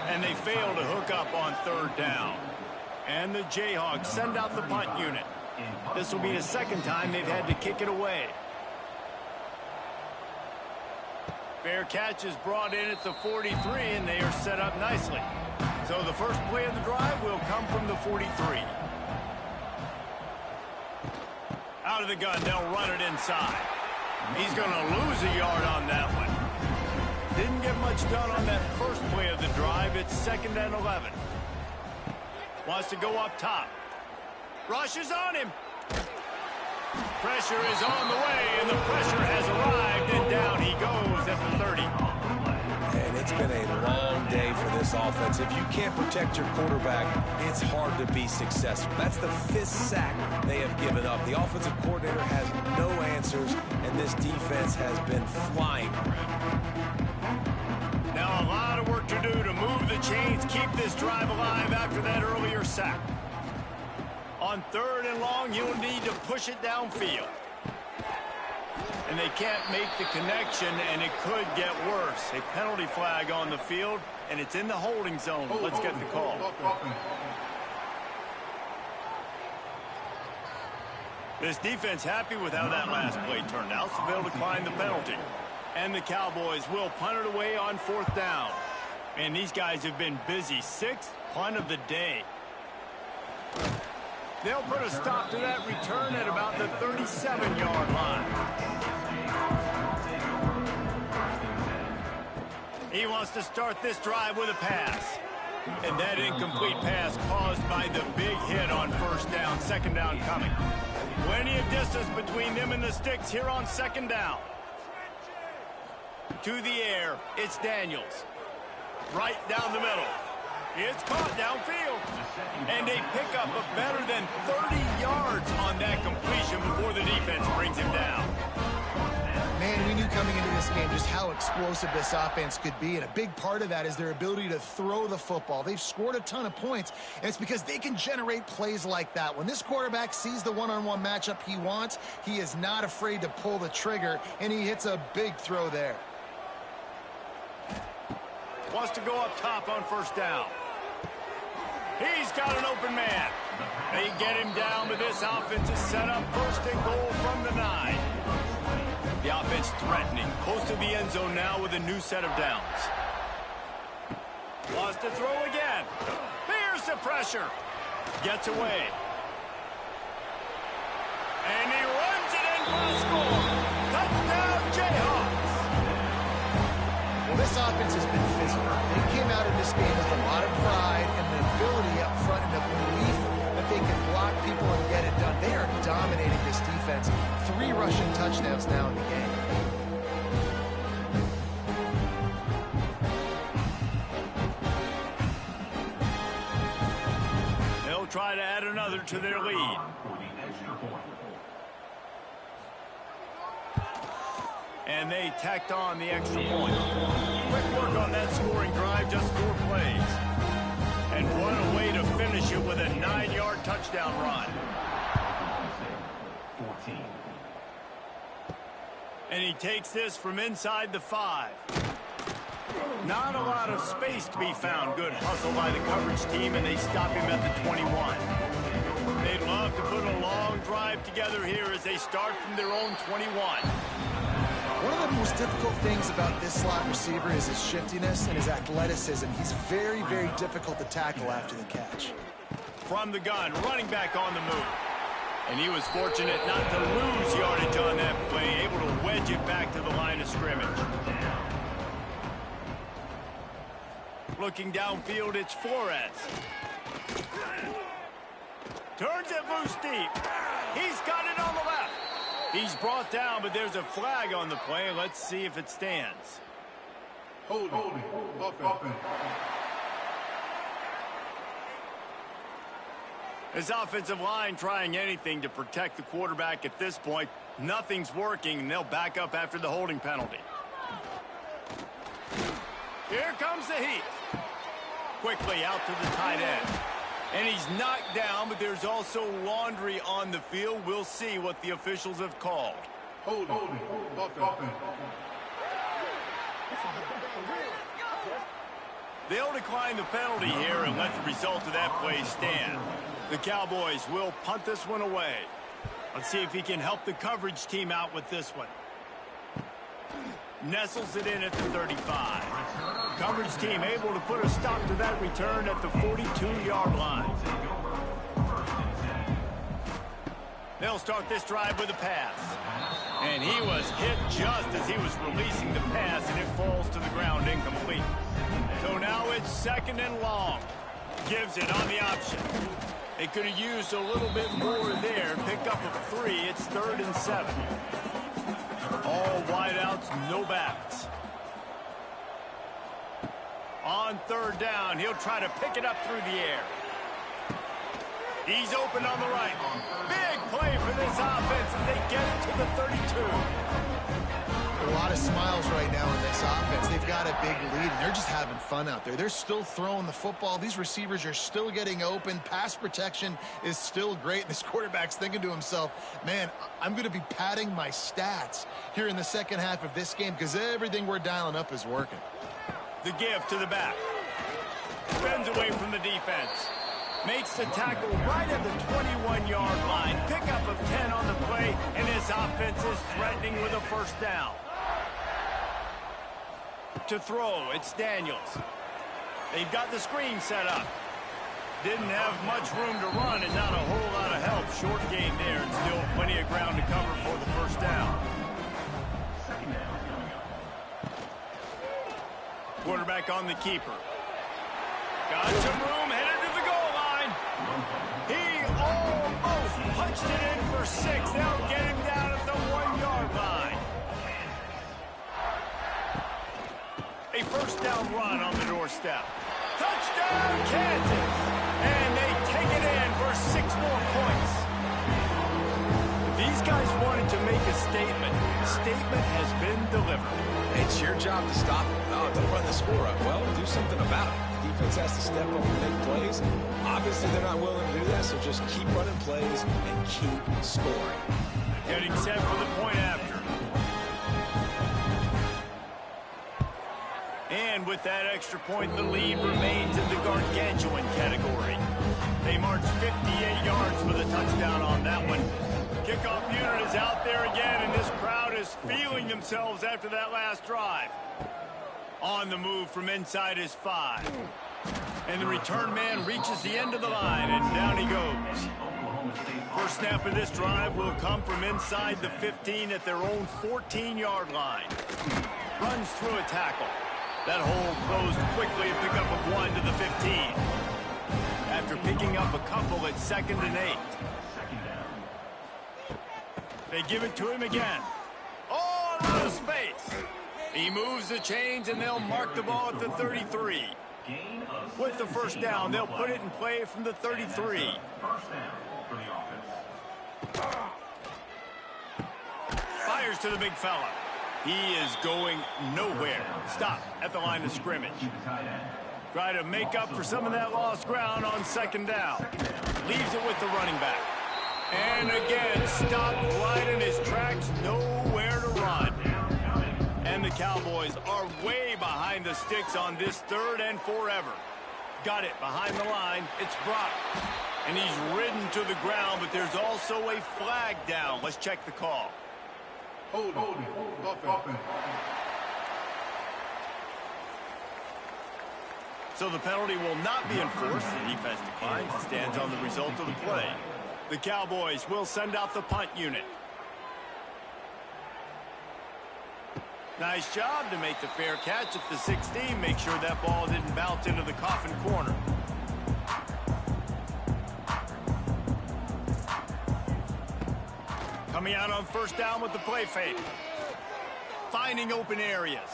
And they fail to hook up on 3rd down. And the Jayhawks send out the punt unit. This will be the 2nd time they've had to kick it away. Fair catch is brought in at the 43, and they are set up nicely. So the first play of the drive will come from the 43. Out of the gun, they'll run it inside. He's going to lose a yard on that one. Didn't get much done on that first play of the drive. It's 2nd and 11. Wants to go up top. Rushes on him. Pressure is on the way, and the pressure has arrived, and down he goes at the 30. And it's been a long day for this offense. If you can't protect your quarterback, it's hard to be successful. That's the 5th sack they have given up. The offensive coordinator has no answers, and this defense has been flying around. Now a lot of work to do to move the chains, keep this drive alive after that earlier sack. On 3rd and long, you'll need to push it downfield. And they can't make the connection, and it could get worse. A penalty flag on the field, and it's in the holding zone. Let's get the call. This defense happy with how that last play turned out, so they'll decline the penalty. And the Cowboys will punt it away on 4th down. And these guys have been busy. 6th punt of the day. They'll put a stop to that return at about the 37-yard line. He wants to start this drive with a pass. And that incomplete pass caused by the big hit on 1st down. 2nd down coming. Plenty of distance between them and the sticks here on 2nd down. To the air, it's Daniels. Right down the middle. It's caught downfield. And they pick up a better than 30 yards on that completion before the defense brings him down. Man, we knew coming into this game just how explosive this offense could be, and a big part of that is their ability to throw the football. They've scored a ton of points, and it's because they can generate plays like that. When this quarterback sees the one-on-one matchup he wants, he is not afraid to pull the trigger, and he hits a big throw there. Wants to go up top on 1st down. He's got an open man. They get him down, but this offense is set up 1st and goal from the 9. The offense threatening, close to the end zone now with a new set of downs. Wants to throw again. Here's the pressure. Gets away. And he runs it in for a score. Touchdown, Jayhawks. Well, this offense has been physical. They came out in this game with a lot of pride and the ability up front and the belief that they can block people and get it done. They are dominating this defense. 3 rushing touchdowns now in the game. They'll try to add another to their lead. And they tacked on the extra point. Quick work on that scoring drive, just 4 plays. And what a way to finish it with a 9-yard touchdown run. 14. And he takes this from inside the 5. Not a lot of space to be found. Good hustle by the coverage team, and they stop him at the 21. They'd love to put a long drive together here as they start from their own 21. One of the most difficult things about this slot receiver is his shiftiness and his athleticism. He's very, very difficult to tackle after the catch. From the gun, running back on the move. And he was fortunate not to lose yardage on that play, able to wedge it back to the line of scrimmage. Looking downfield, it's Flores. Turns it loose deep. He's got it on the left. He's brought down, but there's a flag on the play. Let's see if it stands. Holding. Offense. His offensive line trying anything to protect the quarterback at this point. Nothing's working, and they'll back up after the holding penalty. Here comes the heat. Quickly out to the tight end. And he's knocked down, but there's also laundry on the field. We'll see what the officials have called. Holding. Offense. They'll decline the penalty here and let the result of that play stand. The Cowboys will punt this one away. Let's see if he can help the coverage team out with this one. Nestles it in at the 35. Coverage team able to put a stop to that return at the 42-yard line. They'll start this drive with a pass. And he was hit just as he was releasing the pass, and it falls to the ground incomplete. So now it's 2nd and long. Gives it on the option. They could have used a little bit more there. Pick up a 3. It's 3rd and 7. All wideouts, no backs. On 3rd down, he'll try to pick it up through the air. He's open on the right. Big play for this offense as they get it to the 32. A lot of smiles right now in this offense. They've got a big lead, and they're just having fun out there. They're still throwing the football. These receivers are still getting open. Pass protection is still great. This quarterback's thinking to himself, man, I'm going to be padding my stats here in the second half of this game because everything we're dialing up is working. The give to the back. Spins away from the defense. Makes the tackle right at the 21-yard line. Pickup of 10 on the play, and his offense is threatening with a 1st down. To throw, it's Daniels. They've got the screen set up. Didn't have much room to run and not a whole lot of help. Short gain there and still plenty of ground to cover for the 1st down. Quarterback on the keeper. Got some room, headed to the goal line. He almost punched it in for 6. They'll get him down at the 1-yard line. A 1st down run on the doorstep. Touchdown, Kansas! And they take it in for 6 more points. These guys wanted to make a statement. The statement has been delivered. It's your job to stop it. Oh, don't run the score up. Well, do something about it. The defense has to step up and make plays. Obviously, they're not willing to do that, so just keep running plays and keep scoring. Getting set for the point after. And with that extra point, the lead remains in the gargantuan category. They march 58 yards for the touchdown on that one. Kickoff unit is out there again, and this crowd is feeling themselves after that last drive. On the move from inside his 5. And the return man reaches the end of the line, and down he goes. First snap of this drive will come from inside the 15 at their own 14-yard line. Runs through a tackle. That hole closed quickly, a pickup of 1 to the 15. After picking up a couple at 2nd and 8. They give it to him again. Oh, a lot of space. He moves the chains, and they'll mark the ball at the 33. With the 1st down, they'll put it in play from the 33. Fires to the big fella. He is going nowhere. Stop at the line of scrimmage. Try to make up for some of that lost ground on 2nd down. Leaves it with the running back. And again, stopped right in his tracks, nowhere to run. And the Cowboys are way behind the sticks on this 3rd and forever. Got it behind the line. It's Brock. And he's ridden to the ground, but there's also a flag down. Let's check the call. Holding. Offense. So the penalty will not be enforced. The defense declines and stands on the result of the play. The Cowboys will send out the punt unit. Nice job to make the fair catch at the 16. Make sure that ball didn't bounce into the coffin corner. Coming out on first down with the play fake. Finding open areas.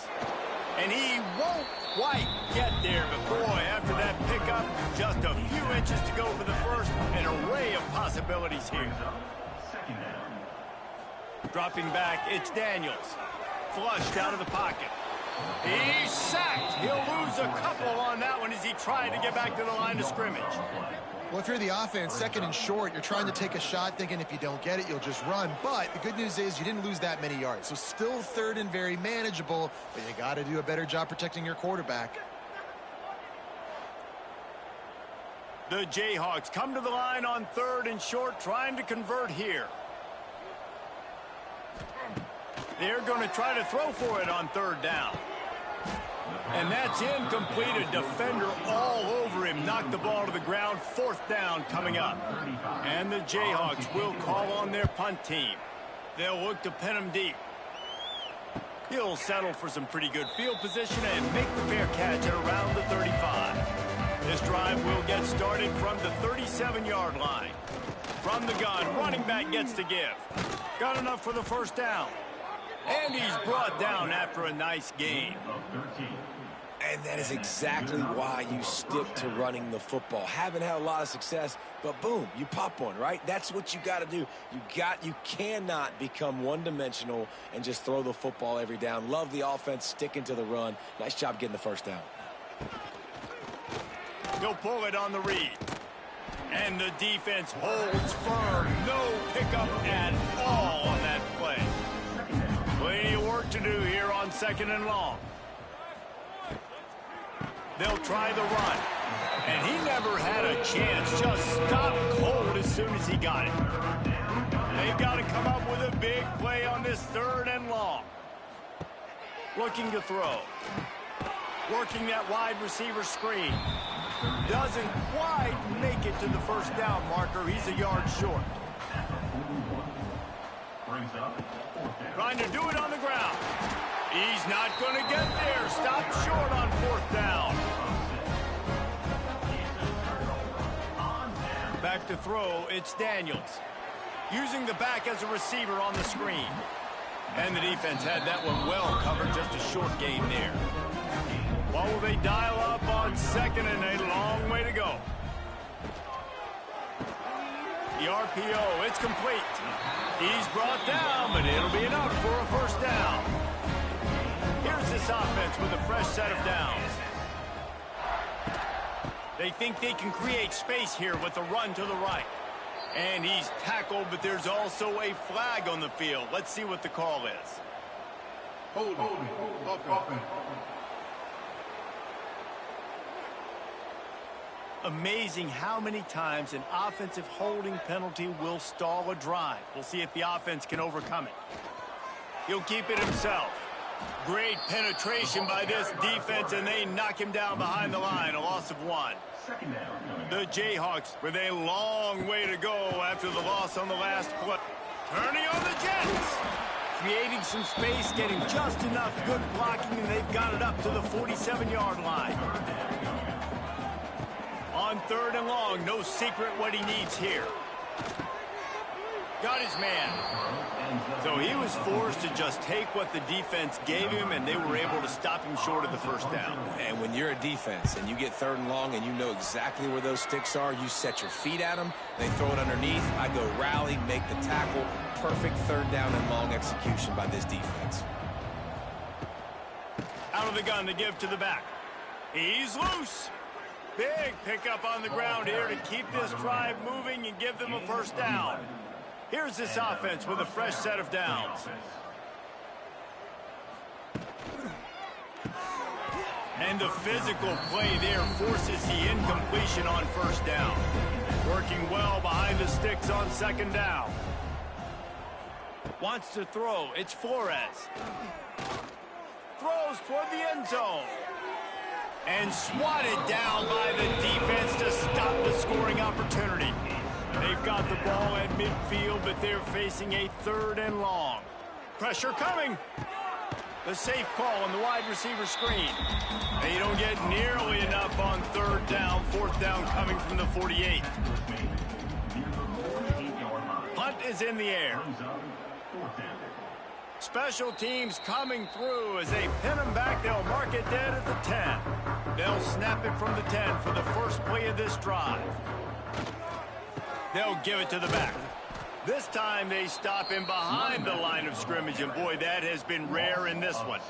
And he won't quite get there, but boy, after that pickup, just a few inches to go for the first. An array of possibilities here. Dropping back, it's Daniels. Flushed out of the pocket. He's sacked. He'll lose a couple on that one as he tried to get back to the line of scrimmage. Well, if you're the offense, second and short, you're trying to take a shot thinking if you don't get it, you'll just run. But the good news is you didn't lose that many yards. So still third and very manageable, but you got to do a better job protecting your quarterback. The Jayhawks come to the line on third and short, trying to convert here. They're going to try to throw for it on third down. And that's incomplete. A defender all over him. Knocked the ball to the ground. Fourth down coming up. And the Jayhawks will call on their punt team. They'll look to pin him deep. He'll settle for some pretty good field position and make the fair catch at around the 35. This drive will get started from the 37-yard line. From the gun, running back gets to give. Got enough for the first down. And he's brought down after a nice gain. And that is exactly why you stick to running the football. Haven't had a lot of success, but boom, you pop one, right? That's what you got to do. You cannot become one-dimensional and just throw the football every down. Love the offense, sticking to the run. Nice job getting the first down. He'll pull it on the read. And the defense holds firm. No pickup at all on that play. Plenty of work to do here on second and long. They'll try the run. And he never had a chance. Just stopped cold as soon as he got it. They've got to come up with a big play on this third and long. Looking to throw. Working that wide receiver screen. Doesn't quite make it to the first down marker. He's a yard short. Trying to do it on the ground. He's not going to get there. Stopped short on fourth down. Back to throw, it's Daniels. Using the back as a receiver on the screen. And the defense had that one well covered. Just a short gain there. What will they dial up on second and a long way to go? The RPO, it's complete. He's brought down, but it'll be enough for a first down. Here's this offense with a fresh set of downs. They think they can create space here with a run to the right. And he's tackled, but there's also a flag on the field. Let's see what the call is. Holding. Offense. Amazing how many times an offensive holding penalty will stall a drive. We'll see if the offense can overcome it. He'll keep it himself. Great penetration by this defense, and they knock him down behind the line. A loss of one. The Jayhawks with a long way to go after the loss on the last play. Turning on the Jets. Creating some space, getting just enough good blocking, and they've got it up to the 47-yard line. On third and long, no secret what he needs here. Got his man. So he was forced to just take what the defense gave him, and they were able to stop him short of the first down. And when you're a defense and you get third and long and you know exactly where those sticks are, you set your feet at them, they throw it underneath, I go rally, make the tackle. Perfect third down and long execution by this defense. Out of the gun to give to the back. He's loose. Big pickup on the ground here to keep this drive moving and give them a first down. Here's this offense with a fresh set of downs. And the physical play there forces the incompletion on first down. Working well behind the sticks on second down. Wants to throw. It's Flores. Throws toward the end zone. And swatted down by the defense to stop the scoring opportunity. They've got the ball at midfield, but they're facing a third and long. Pressure coming. The safe call on the wide receiver screen. They don't get nearly enough on third down. Fourth down coming from the 48. Punt is in the air. Special teams coming through as they pin them back. They'll mark it dead at the 10. They'll snap it from the 10 for the first play of this drive. They'll give it to the back. This time they stop him behind the line of scrimmage, and boy, that has been rare in this one.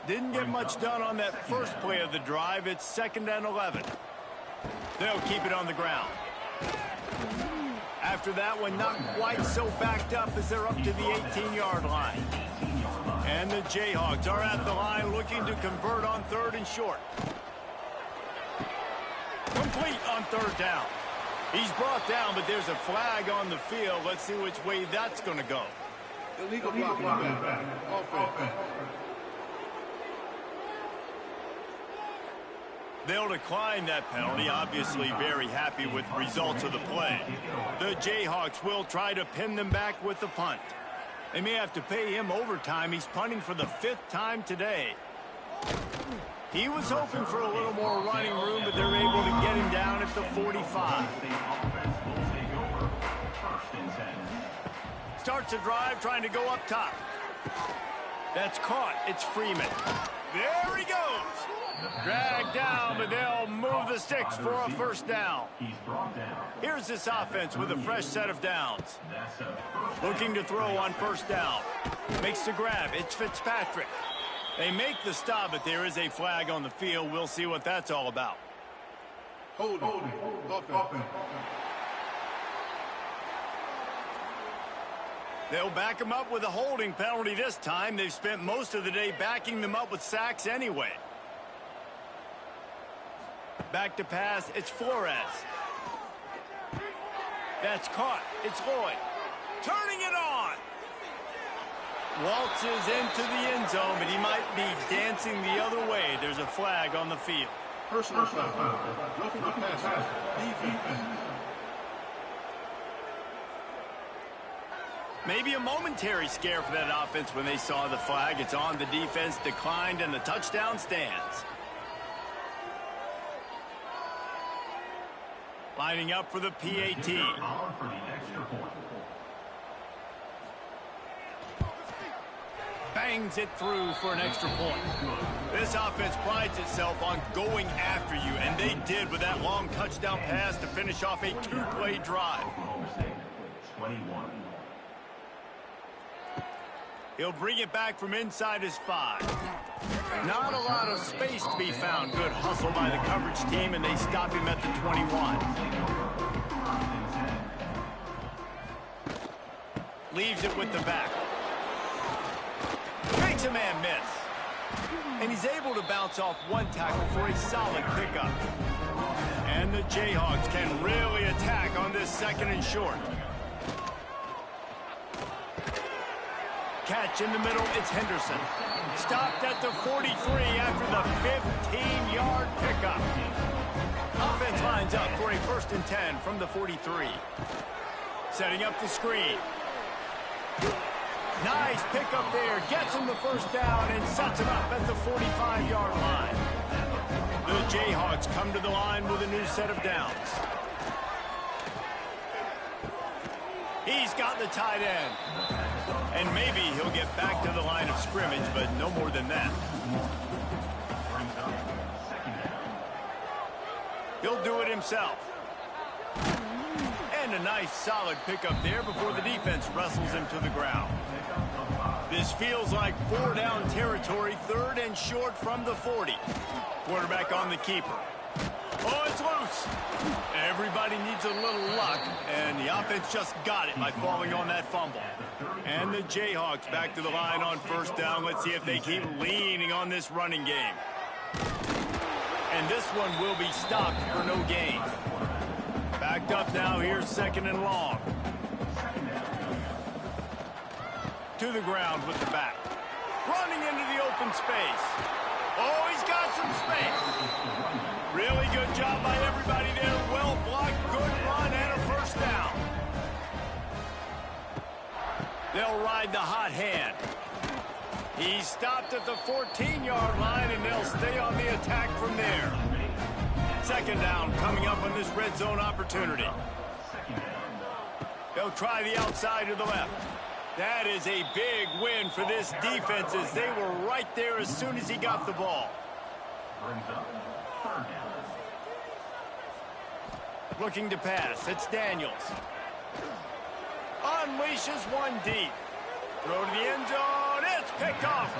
Didn't get much done on that first play of the drive. It's 2nd and 11. They'll keep it on the ground. After that one, not quite so backed up as they're up to the 18-yard line. And the Jayhawks are at the line looking to convert on 3rd and short. Complete on 3rd down. He's brought down, but there's a flag on the field. Let's see which way that's going to go. Illegal blocking back. Offense. They'll decline that penalty, obviously very happy with the results of the play. The Jayhawks will try to pin them back with the punt. They may have to pay him overtime. He's punting for the 5th time today. He was hoping for a little more running room, but they're able to get him down at the 45. Starts a drive trying to go up top. That's caught. It's Freeman. There he goes. Dragged down, but they'll move the sticks for a 1st down. Here's this offense with a fresh set of downs. Looking to throw on 1st down. Makes the grab. It's Fitzpatrick. They make the stop, but there is a flag on the field. We'll see what that's all about. Hold offense. They'll back them up with a holding penalty this time. They've spent most of the day backing them up with sacks anyway. Back to pass, it's Flores. That's caught. It's Lloyd. Turning it on. Waltzes into the end zone, but he might be dancing the other way. There's a flag on the field. Personal foul. Roughing the passer. Defense. Maybe a momentary scare for that offense when they saw the flag. It's on. The defense declined, and the touchdown stands. Lining up for the PAT. Bangs it through for an extra point. This offense prides itself on going after you, and they did with that long touchdown pass to finish off a 2-play drive. He'll bring it back from inside his 5. Not a lot of space to be found. Good hustle by the coverage team, and they stop him at the 21. Leaves it with the back. Makes a man miss. And he's able to bounce off one tackle for a solid pickup. And the Jayhawks can really attack on this 2nd and short. Catch in the middle, it's Henderson. Stopped at the 43 after the 15-yard pickup. Offense lines up for a 1st and 10 from the 43. Setting up the screen. Nice pickup there. Gets him the 1st down and sets him up at the 45-yard line. The Jayhawks come to the line with a new set of downs. He's got the tight end. And maybe he'll get back to the line of scrimmage, but no more than that. He'll do it himself. And a nice solid pickup there before the defense wrestles him to the ground. This feels like 4-down territory, 3rd and short from the 40. Quarterback on the keeper. Oh, it's loose. Everybody needs a little luck, and the offense just got it by falling on that fumble. And the Jayhawks back to the line on 1st down. Let's see if they keep leaning on this running game. And this one will be stopped for no gain. Backed up now, here's 2nd and long. To the ground with the back. Running into the open space. Oh, he's got some space. Really good job by everybody there. Well blocked, good run, and a 1st down. They'll ride the hot hand. He's stopped at the 14-yard line, and they'll stay on the attack from there. 2nd down coming up on this red zone opportunity. They'll try the outside to the left. That is a big win for this defense as they were right there as soon as he got the ball. Brings up third down. Looking to pass. It's Daniels. Unleashes one deep. Throw to the end zone. It's picked off.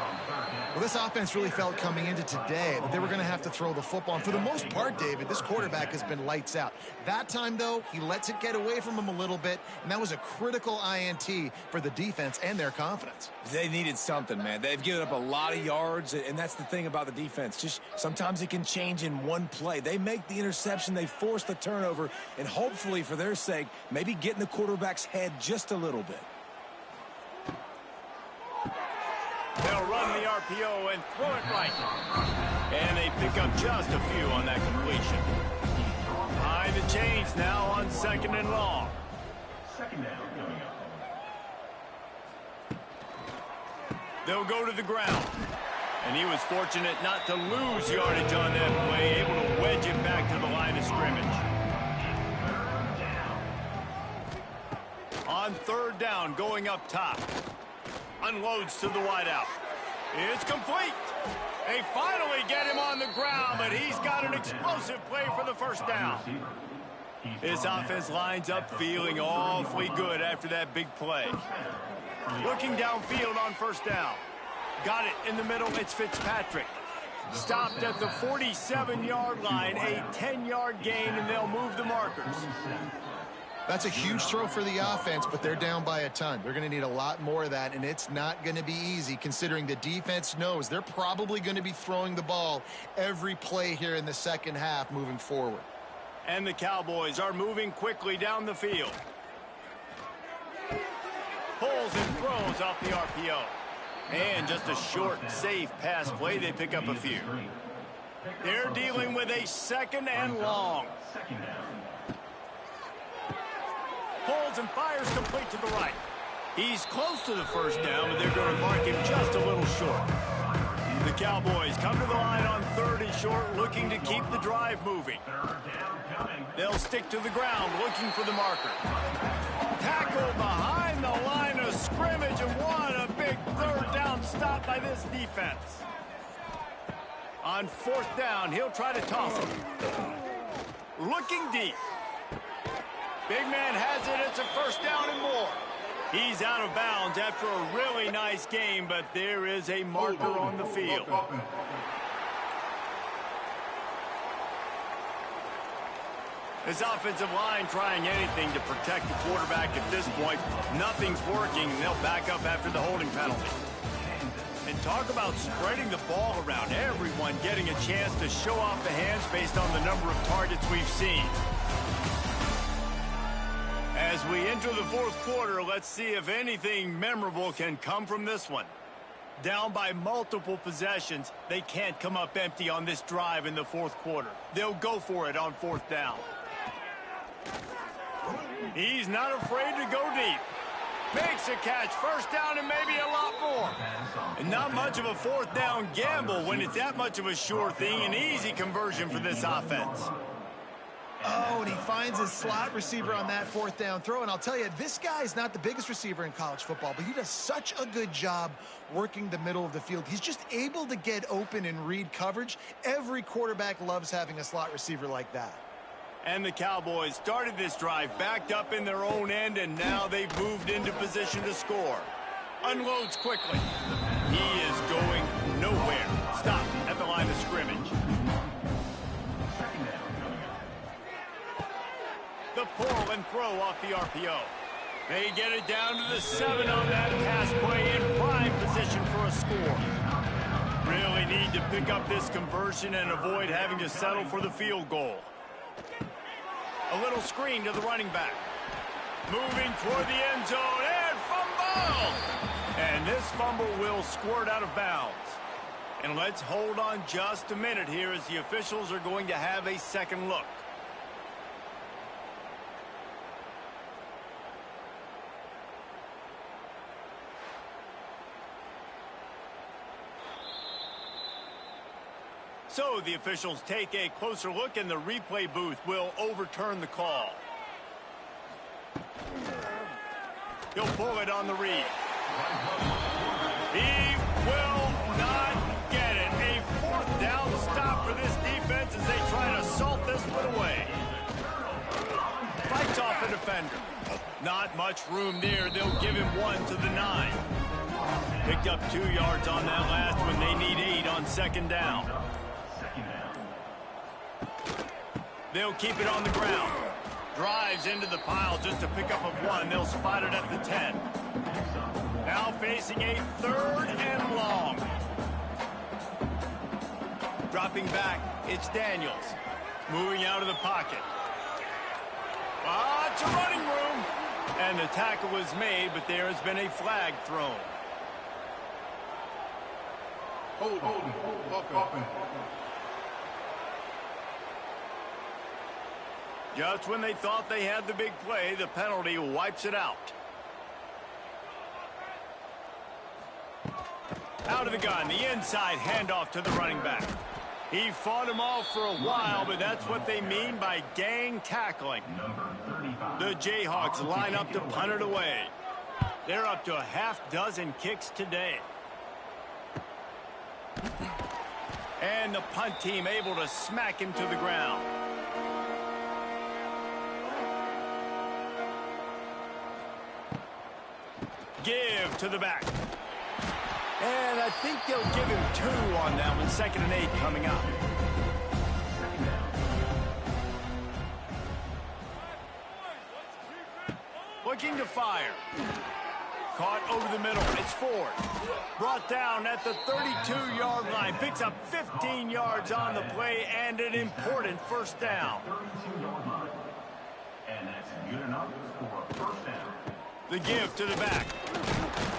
Well, this offense really felt coming into today that they were going to have to throw the football. And for the most part, David, this quarterback has been lights out. That time, though, he lets it get away from him a little bit, and that was a critical INT for the defense and their confidence. They needed something, man. They've given up a lot of yards, and that's the thing about the defense. Just sometimes it can change in one play. They make the interception, they force the turnover, and hopefully, for their sake, maybe get in the quarterback's head just a little bit. They'll run the RPO and throw it right. And they pick up just a few on that completion. Behind the chains now on 2nd and long. Second down coming up. They'll go to the ground. And he was fortunate not to lose yardage on that play, able to wedge it back to the line of scrimmage. On 3rd down, going up top. Unloads to the wideout. It's complete. They finally get him on the ground, but he's got an explosive play for the first down. This offense lines up feeling awfully good after that big play. Looking downfield on 1st down. Got it in the middle. It's Fitzpatrick. Stopped at the 47-yard line, a 10-yard gain, and they'll move the markers. That's a huge throw for the offense, but they're down by a ton. They're going to need a lot more of that, and it's not going to be easy considering the defense knows they're probably going to be throwing the ball every play here in the second half moving forward. And the Cowboys are moving quickly down the field. Pulls and throws off the RPO. And just a short, safe pass play. They pick up a few. They're dealing with a 2nd and long. Pulls and fires complete to the right. He's close to the 1st down, but they're going to mark him just a little short. The Cowboys come to the line on 3rd and short, looking to keep the drive moving. They'll stick to the ground, looking for the marker. Tackle behind the line of scrimmage, and what a big 3rd down stop by this defense. On 4th down, he'll try to toss it. Looking deep. Big man has it. It's a 1st down and more. He's out of bounds after a really nice game, but there is a marker on the field. This offensive line trying anything to protect the quarterback at this point. Nothing's working, and they'll back up after the holding penalty. And talk about spreading the ball around. Everyone getting a chance to show off the hands based on the number of targets we've seen. As we enter the 4th quarter, let's see if anything memorable can come from this one. Down by multiple possessions, they can't come up empty on this drive in the 4th quarter. They'll go for it on 4th down. He's not afraid to go deep. Makes a catch, 1st down, and maybe a lot more. And not much of a 4th down gamble when it's that much of a sure thing. An easy conversion for this offense. Oh, and he finds his slot receiver on that 4th down throw. And I'll tell you, this guy's not the biggest receiver in college football, but he does such a good job working the middle of the field. He's just able to get open and read coverage. Every quarterback loves having a slot receiver like that. And the Cowboys started this drive backed up in their own end, and now they've moved into position to score. Unloads quickly. He is going nowhere. Stop at the line of scrimmage. The pull and throw off the RPO. They get it down to the 7 on that pass play in prime position for a score. Really need to pick up this conversion and avoid having to settle for the field goal. A little screen to the running back. Moving toward the end zone and fumble! And this fumble will squirt out of bounds. And let's hold on just a minute here as the officials are going to have a second look. So the officials take a closer look, and the replay booth will overturn the call. He'll pull it on the read. He will not get it. A fourth down stop for this defense as they try to salt this one away. Fights off a defender. Not much room there. They'll give him 1 to the 9. Picked up 2 yards on that last one. They need 8 on second down. They'll keep it on the ground. Drives into the pile just to pick up a 1. They'll spot it at the 10. Now facing a 3rd and long. Dropping back, it's Daniels. Moving out of the pocket. It's a running room. And the tackle was made, but there has been a flag thrown. Hold. Just when they thought they had the big play, the penalty wipes it out. Out of the gun, the inside handoff to the running back. He fought him off for a while, but that's what they mean by gang tackling. The Jayhawks line up to punt it away. They're up to a half-dozen kicks today. And the punt team able to smack him to the ground. Give to the back. And I think they'll give him 2 on that one. 2nd and 8 coming up. Looking to fire. Caught over the middle. It's Ford. Brought down at the 32-yard line. Picks up 15 yards on the play and an important first down. And that's good enough for a first down. The give to the back.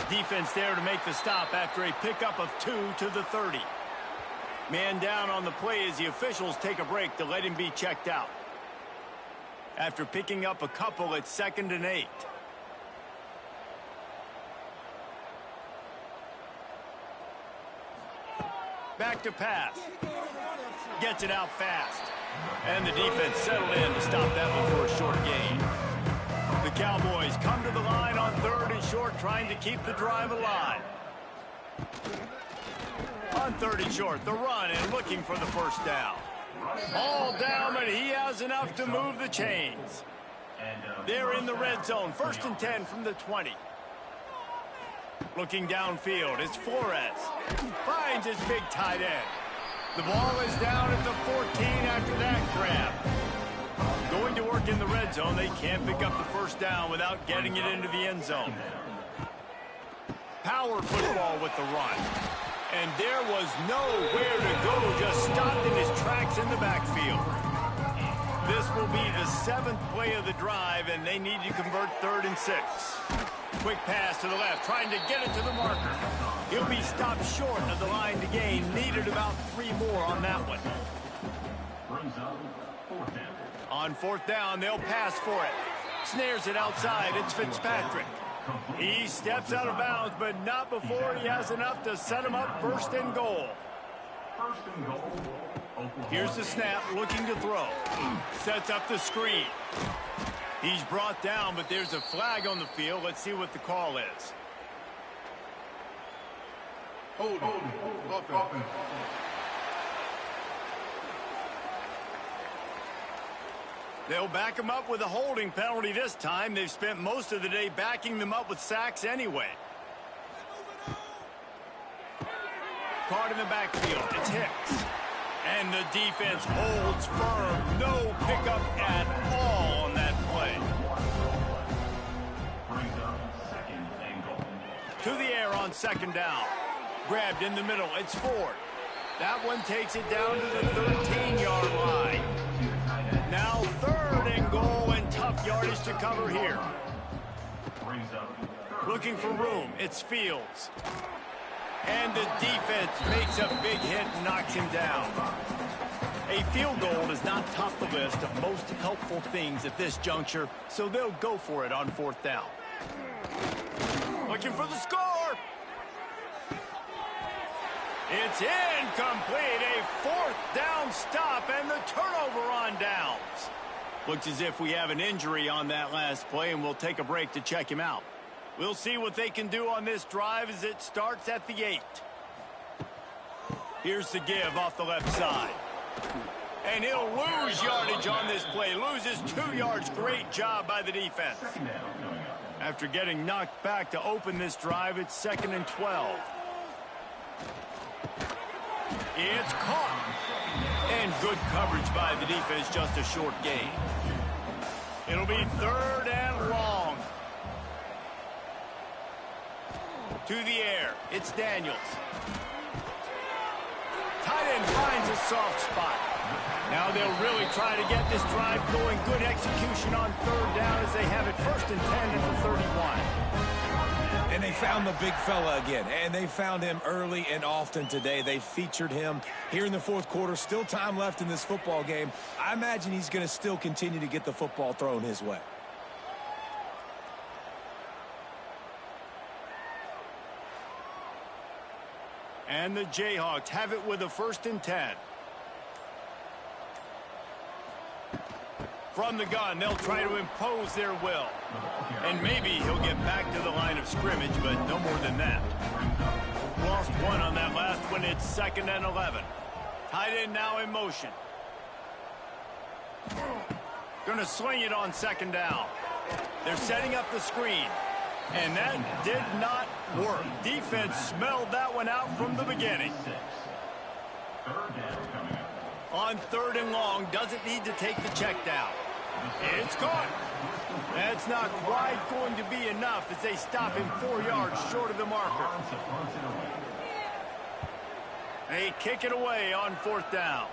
Defense there to make the stop after a pickup of 2 to the 30. Man down on the play as the officials take a break to let him be checked out. After picking up a couple, it's 2nd and 8. Back to pass. Gets it out fast. And the defense settled in to stop that one for a short gain. The Cowboys come to the line on 3rd and short, trying to keep the drive alive. On 3rd and short, the run and looking for the first down. All down, but he has enough to move the chains. They're in the red zone. 1st and 10 from the 20. Looking downfield, it's Flores. Finds his big tight end. The ball is down at the 14 after that grab. Going to work in the red zone. They can't pick up the first down without getting it into the end zone. Power football with the run. And there was nowhere to go, just stopped in his tracks in the backfield. This will be the 7th play of the drive, and they need to convert 3rd and 6. Quick pass to the left, trying to get it to the marker. He'll be stopped short of the line to gain. Needed about 3 more on that one. Brings up 4th down. On 4th down, they'll pass for it. Snares it outside. It's Fitzpatrick. He steps out of bounds, but not before he has enough to set him up 1st and goal. 1st and goal. Here's the snap, looking to throw. Sets up the screen. He's brought down, but there's a flag on the field. Let's see what the call is. Hold. They'll back him up with a holding penalty this time. They've spent most of the day backing them up with sacks anyway. Caught in the backfield. It's Hicks. And the defense holds firm. No pickup at all on that play. Brings up 2nd and goal. To the air on 2nd down. Grabbed in the middle. It's Ford. That one takes it down to the 13-yard line. Now 3rd and goal, and tough yardage to cover here. Looking for room. It's Fields. And the defense makes a big hit and knocks him down. A field goal does not top the list of most helpful things at this juncture, so they'll go for it on 4th down. Looking for the score. It's incomplete. A 4th down stop and the turnover on downs. Looks as if we have an injury on that last play, and we'll take a break to check him out. We'll see what they can do on this drive as it starts at the 8. Here's the give off the left side. And he'll lose yardage on this play. Loses 2 yards. Great job by the defense. After getting knocked back to open this drive, it's 2nd and 12. It's caught. And good coverage by the defense, just a short gain. It'll be 3rd and long. To the air, it's Daniels. Tight end finds a soft spot. Now they'll really try to get this drive going. Good execution on 3rd down as they have it 1st and 10 at the 31. And they found the big fella again, and they found him early and often today. They featured him here in the 4th quarter. Still time left in this football game. I imagine he's going to still continue to get the football thrown his way. And the Jayhawks have it with a 1st and 10. From the gun, they'll try to impose their will. And maybe he'll get back to the line of scrimmage, but no more than that. Lost 1 on that last one. It's 2nd and 11. Tight end now in motion. Going to sling it on 2nd down. They're setting up the screen. And that did not work. Defense smelled that one out from the beginning. On 3rd and long, doesn't need to take the check down. It's caught. That's not quite going to be enough as they stop him 4 yards short of the marker. They kick it away on 4th down.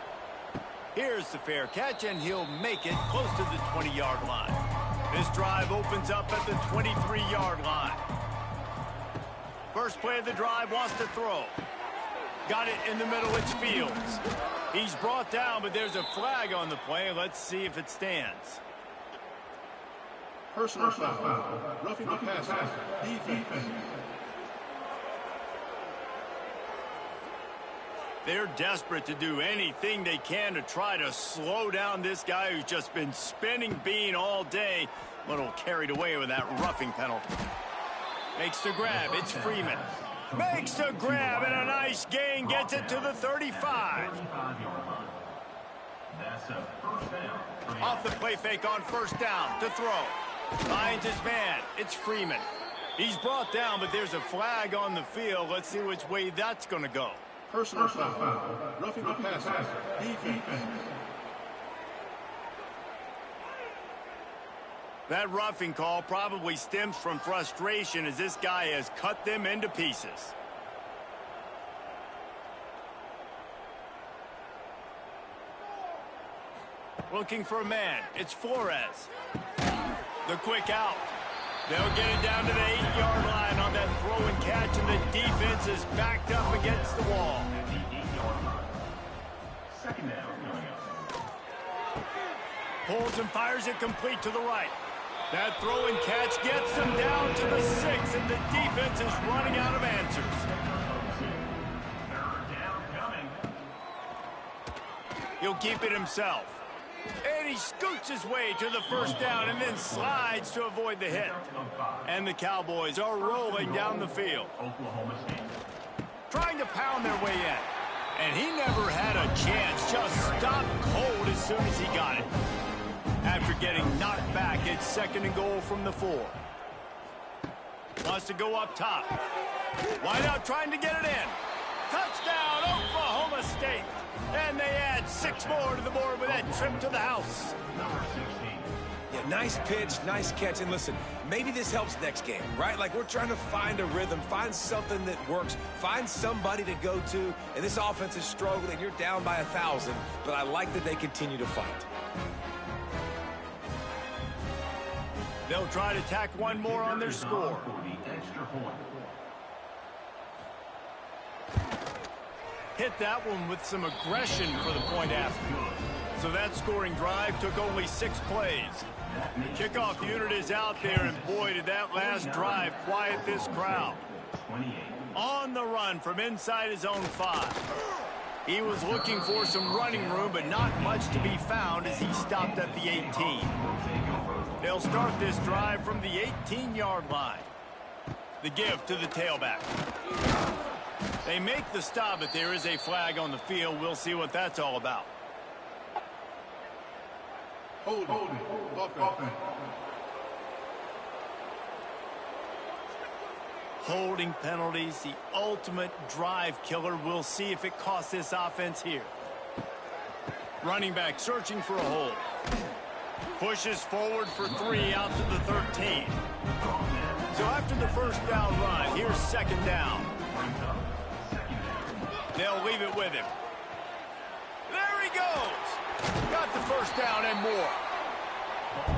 Here's the fair catch, and he'll make it close to the 20-yard line. This drive opens up at the 23-yard line. First play of the drive, wants to throw. Got it in the middle, it's Fields. He's brought down, but there's a flag on the play. Let's see if it stands. Personal foul. Roughing the passer. Defense. They're desperate to do anything they can to try to slow down this guy who's just been spinning bean all day. A little carried away with that roughing penalty. Makes the grab. It's Freeman. Makes the grab and a nice gain. Gets it to the 35. Off the play fake on 1st down to throw. Finds his man. It's Freeman. He's brought down, but there's a flag on the field. Let's see which way that's going to go. Personal foul. Roughing the passer. Defense. That roughing call probably stems from frustration as this guy has cut them into pieces. Looking for a man. It's Flores. The quick out. They'll get it down to the 8-yard line on that throw and catch, and the defense is backed up against the wall. Second down. Pulls and fires it complete to the right. That throw and catch gets them down to the 6, and the defense is running out of answers. Third down coming. He'll keep it himself. And he scoots his way to the 1st down and then slides to avoid the hit. And the Cowboys are rolling down the field. Oklahoma State. Trying to pound their way in. And he never had a chance. Just stopped cold as soon as he got it. After getting knocked back, it's 2nd and goal from the 4. Wants to go up top. Wide out trying to get it in. Touchdown, Oklahoma State. And they add 6 more to the board with that trip to the house. Number 16. Yeah, nice pitch, nice catch. And listen, maybe this helps next game, right? Like we're trying to find a rhythm, find something that works, find somebody to go to. And this offense is struggling. You're down by 1,000, but I like that they continue to fight. They'll try to tack one more on their score. For the extra point. Hit that one with some aggression for the point after. So that scoring drive took only 6 plays. The kickoff unit is out there, and boy, did that last drive quiet this crowd. 28. On the run from inside his own 5. He was looking for some running room, but not much to be found as he stopped at the 18. They'll start this drive from the 18-yard line. The give to the tailback. They make the stop, but there is a flag on the field. We'll see what that's all about. Hold it. Offense. Holding penalties, the ultimate drive killer. We'll see if it costs this offense here. Running back searching for a hole. Pushes forward for 3 out to the 13. So after the first down run, here's second down. They'll leave it with him. There he goes. Got the first down and more.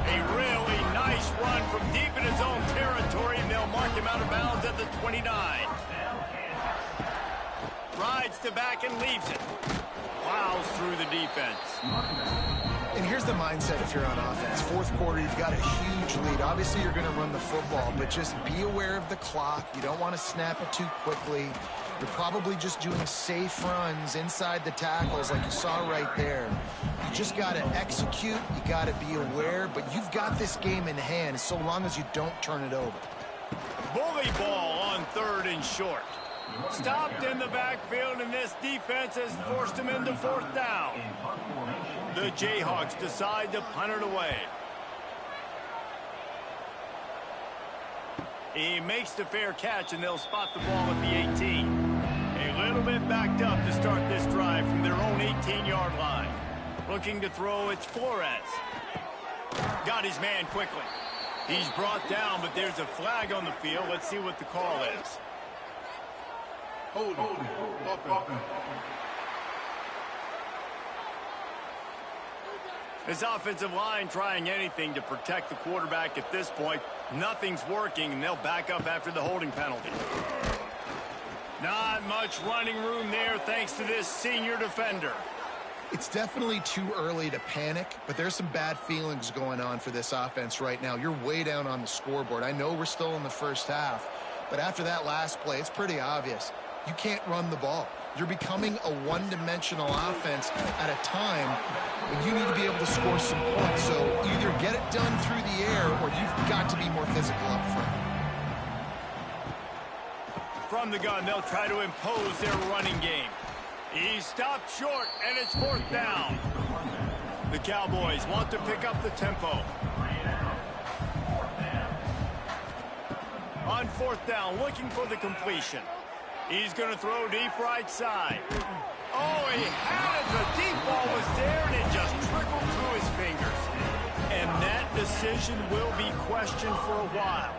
A really nice run from deep in his own territory, and they'll mark him out of bounds at the 29. Rides to back and leaves it. Plows through the defense. And here's the mindset if you're on offense. Fourth quarter, you've got a huge lead. Obviously, you're going to run the football, but just be aware of the clock. You don't want to snap it too quickly. You're probably just doing safe runs inside the tackles like you saw right there. You just got to execute. You got to be aware, but you've got this game in hand so long as you don't turn it over. Bully ball on 3rd and short. Stopped in the backfield, and this defense has forced him into 4th down. The Jayhawks decide to punt it away. He makes the fair catch, and they'll spot the ball at the 18. A little bit backed up to start this drive from their own 18-yard line. Looking to throw, it's Flores. Got his man quickly. He's brought down, but there's a flag on the field. Let's see what the call is. Hold it. Offense. This offensive line trying anything to protect the quarterback at this point. Nothing's working, and they'll back up after the holding penalty. Not much running room there thanks to this senior defender. It's definitely too early to panic, but there's some bad feelings going on for this offense right now. You're way down on the scoreboard. I know we're still in the first half, but after that last play, it's pretty obvious. You can't run the ball. You're becoming a one-dimensional offense at a time when you need to be able to score some points. So either get it done through the air or you've got to be more physical up front. From the gun, they'll try to impose their running game. He's stopped short, and it's 4th down. The Cowboys want to pick up the tempo. On 4th down, looking for the completion. He's going to throw deep right side. Oh, he had it. The deep ball was there, and it just trickled through his fingers. And that decision will be questioned for a while.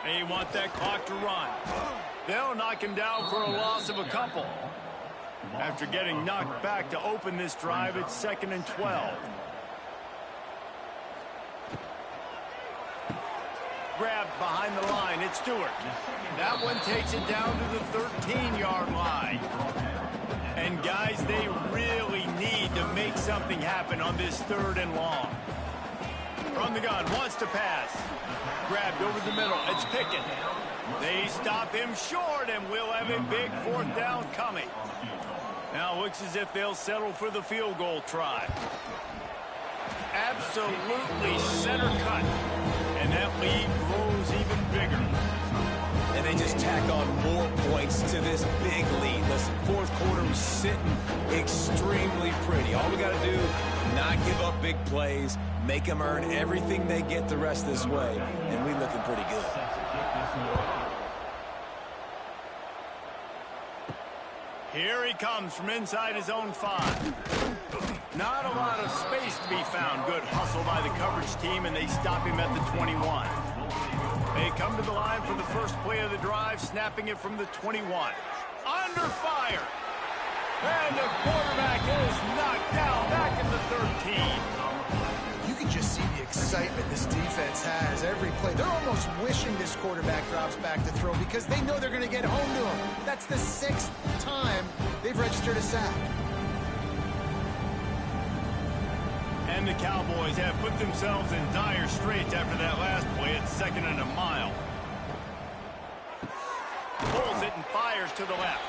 They want that clock to run. They'll knock him down for a loss of a couple. After getting knocked back to open this drive, it's 2nd and 12. Grabbed behind the line, it's Stewart. That one takes it down to the 13-yard line. And guys, they really need to make something happen on this 3rd and long. From the gun, wants to pass. Grabbed over the middle, it's Pickett. They stop him short, and we'll have a big 4th down coming. Now looks as if they'll settle for the field goal try. Absolutely center cut. And that lead grows even bigger. And they just tack on more points to this big lead. Listen, 4th quarter was sitting extremely pretty. All we got to do, not give up big plays, make them earn everything they get the rest of this way, and we looking pretty good. Here he comes from inside his own 5. Not a lot of space to be found. Good hustle by the coverage team, and they stop him at the 21. They come to the line for the first play of the drive, snapping it from the 21. Under fire. And the quarterback is knocked down back at the 13. You can just see the excitement this defense has every play. They're almost wishing this quarterback drops back to throw because they know they're going to get home to him. That's the 6th time they've registered a sack. And the Cowboys have put themselves in dire straits after that last play. It's 2nd and a mile. Pulls it and fires to the left.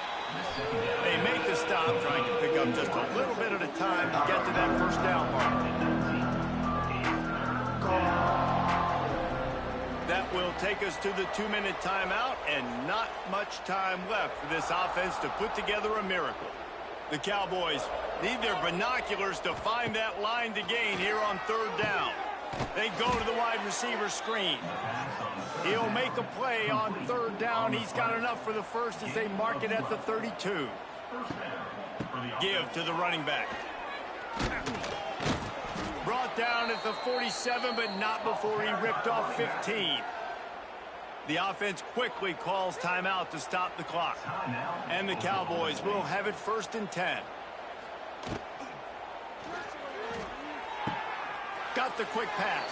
They make the stop, trying to pick up just a little bit at a time to get to that first down mark. That will take us to the 2-minute timeout, and not much time left for this offense to put together a miracle. The Cowboys need their binoculars to find that line to gain here on 3rd down. They go to the wide receiver screen. He'll make a play on 3rd down. He's got enough for the first as they mark it at the 32. Give to the running back. Brought down at the 47, but not before he ripped off 15. The offense quickly calls timeout to stop the clock. And the Cowboys will have it 1st and 10. Got the quick pass.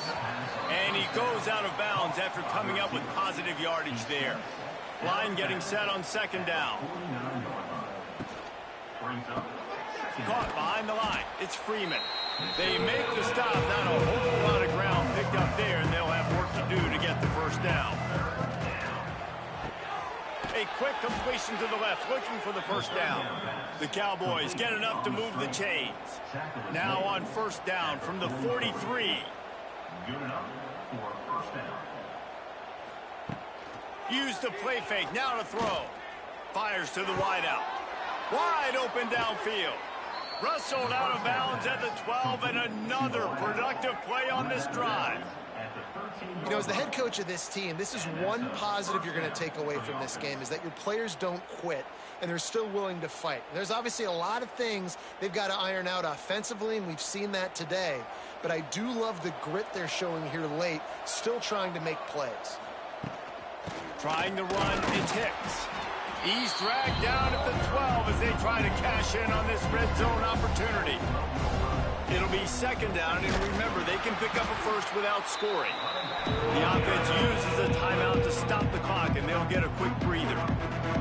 And he goes out of bounds after coming up with positive yardage there. Line getting set on 2nd down. Caught behind the line. It's Freeman. They make the stop. Not a whole lot of ground picked up there, and they'll have work to do to get the 1st down. A quick completion to the left, looking for the 1st down. The Cowboys get enough to move the chains. Now on 1st down from the 43. Good enough for a 1st down. Use the play fake, now to throw. Fires to the wideout. Wide open downfield. Rustled out of bounds at the 12, and another productive play on this drive. You know, as the head coach of this team, this is one positive you're going to take away from this game, is that your players don't quit, and they're still willing to fight. There's obviously a lot of things they've got to iron out offensively, and we've seen that today. But I do love the grit they're showing here late, still trying to make plays. Trying to run, it's Hicks. He's dragged down at the 12 as they try to cash in on this red zone opportunity. It'll be 2nd down, and remember, they can pick up a first without scoring. The offense uses a timeout to stop the clock, and they'll get a quick breather.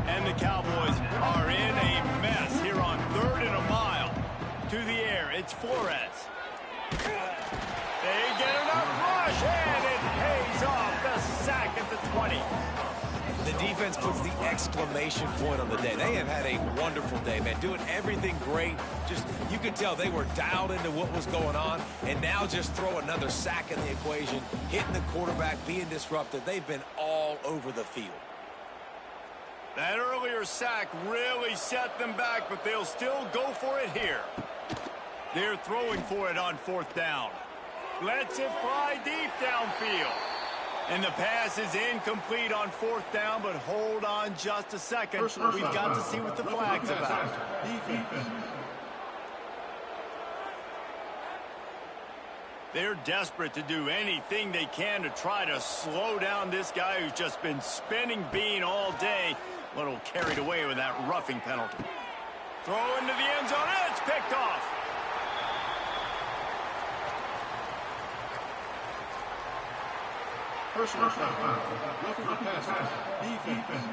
And the Cowboys are in a mess here on 3rd and a mile. To the air, it's Flores. They get enough rush, and it pays off. The sack at the 20. The defense puts the exclamation point on the day. They have had a wonderful day, man. Doing everything great. Just, you could tell they were dialed into what was going on. And now just throw another sack in the equation. Hitting the quarterback, being disruptive. They've been all over the field. That earlier sack really set them back, but they'll still go for it here. They're throwing for it on 4th down. Lets it fly deep downfield. And the pass is incomplete on 4th down, but hold on just a second. We've got to see what the flag's about. They're desperate to do anything they can to try to slow down this guy who's just been spinning bean all day. A little carried away with that roughing penalty. Throw into the end zone, and it's picked off. Personal foul. Roughing the passer. Defense.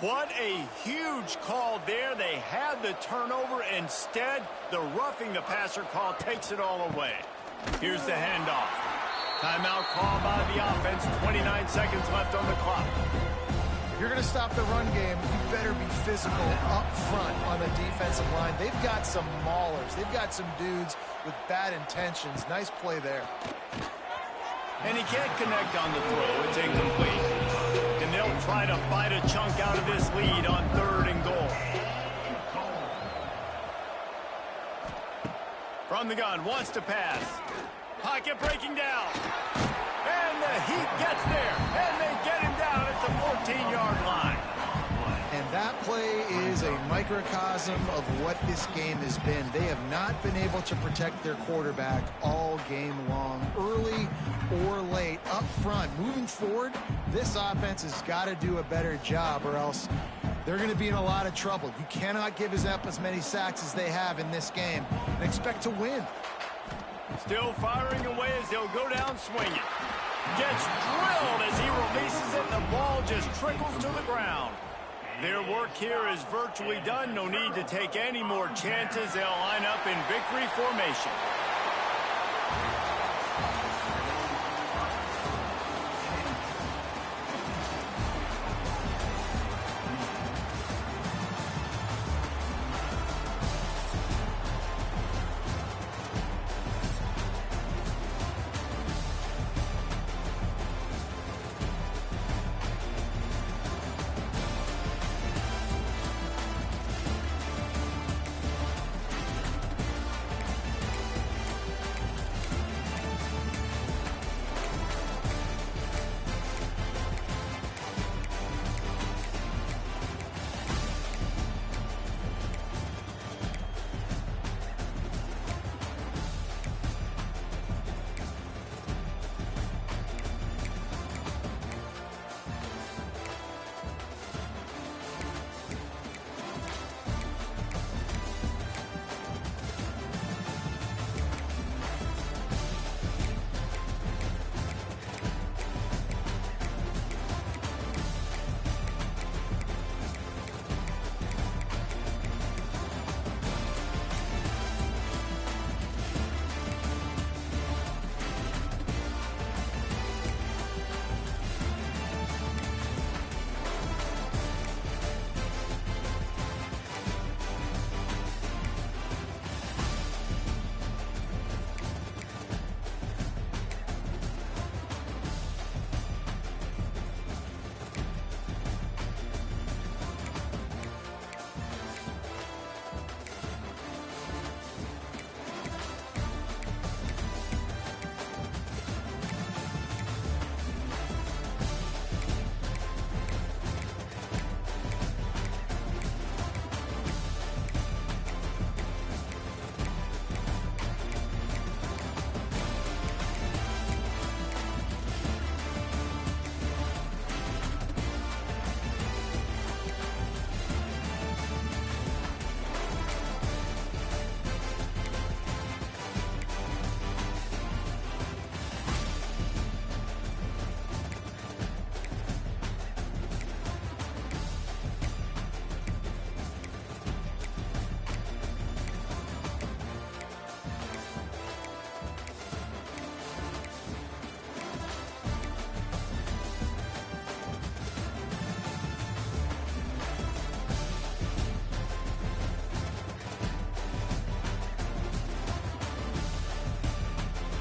What a huge call there. They had the turnover. Instead, the roughing the passer call takes it all away. Here's the handoff. Timeout called by the offense. 29 seconds left on the clock. If you're going to stop the run game, you better be physical up front on the defensive line. They've got some maulers. They've got some dudes with bad intentions. Nice play there. And he can't connect on the throw. It's incomplete. And they'll try to bite a chunk out of this lead on 3rd and goal. From the gun, wants to pass. Pocket breaking down. And the Heat gets there. And they get him down at the 14-yard line. And that play is a microcosm of what this game has been. They have not been able to protect their quarterback all game long, early or late, up front. Moving forward, this offense has got to do a better job, or else they're going to be in a lot of trouble. You cannot give up as many sacks as they have in this game and expect to win. Still firing away as he'll go down swinging. Gets drilled as he releases it, and the ball just trickles to the ground. Their work here is virtually done. No need to take any more chances. They'll line up in victory formation.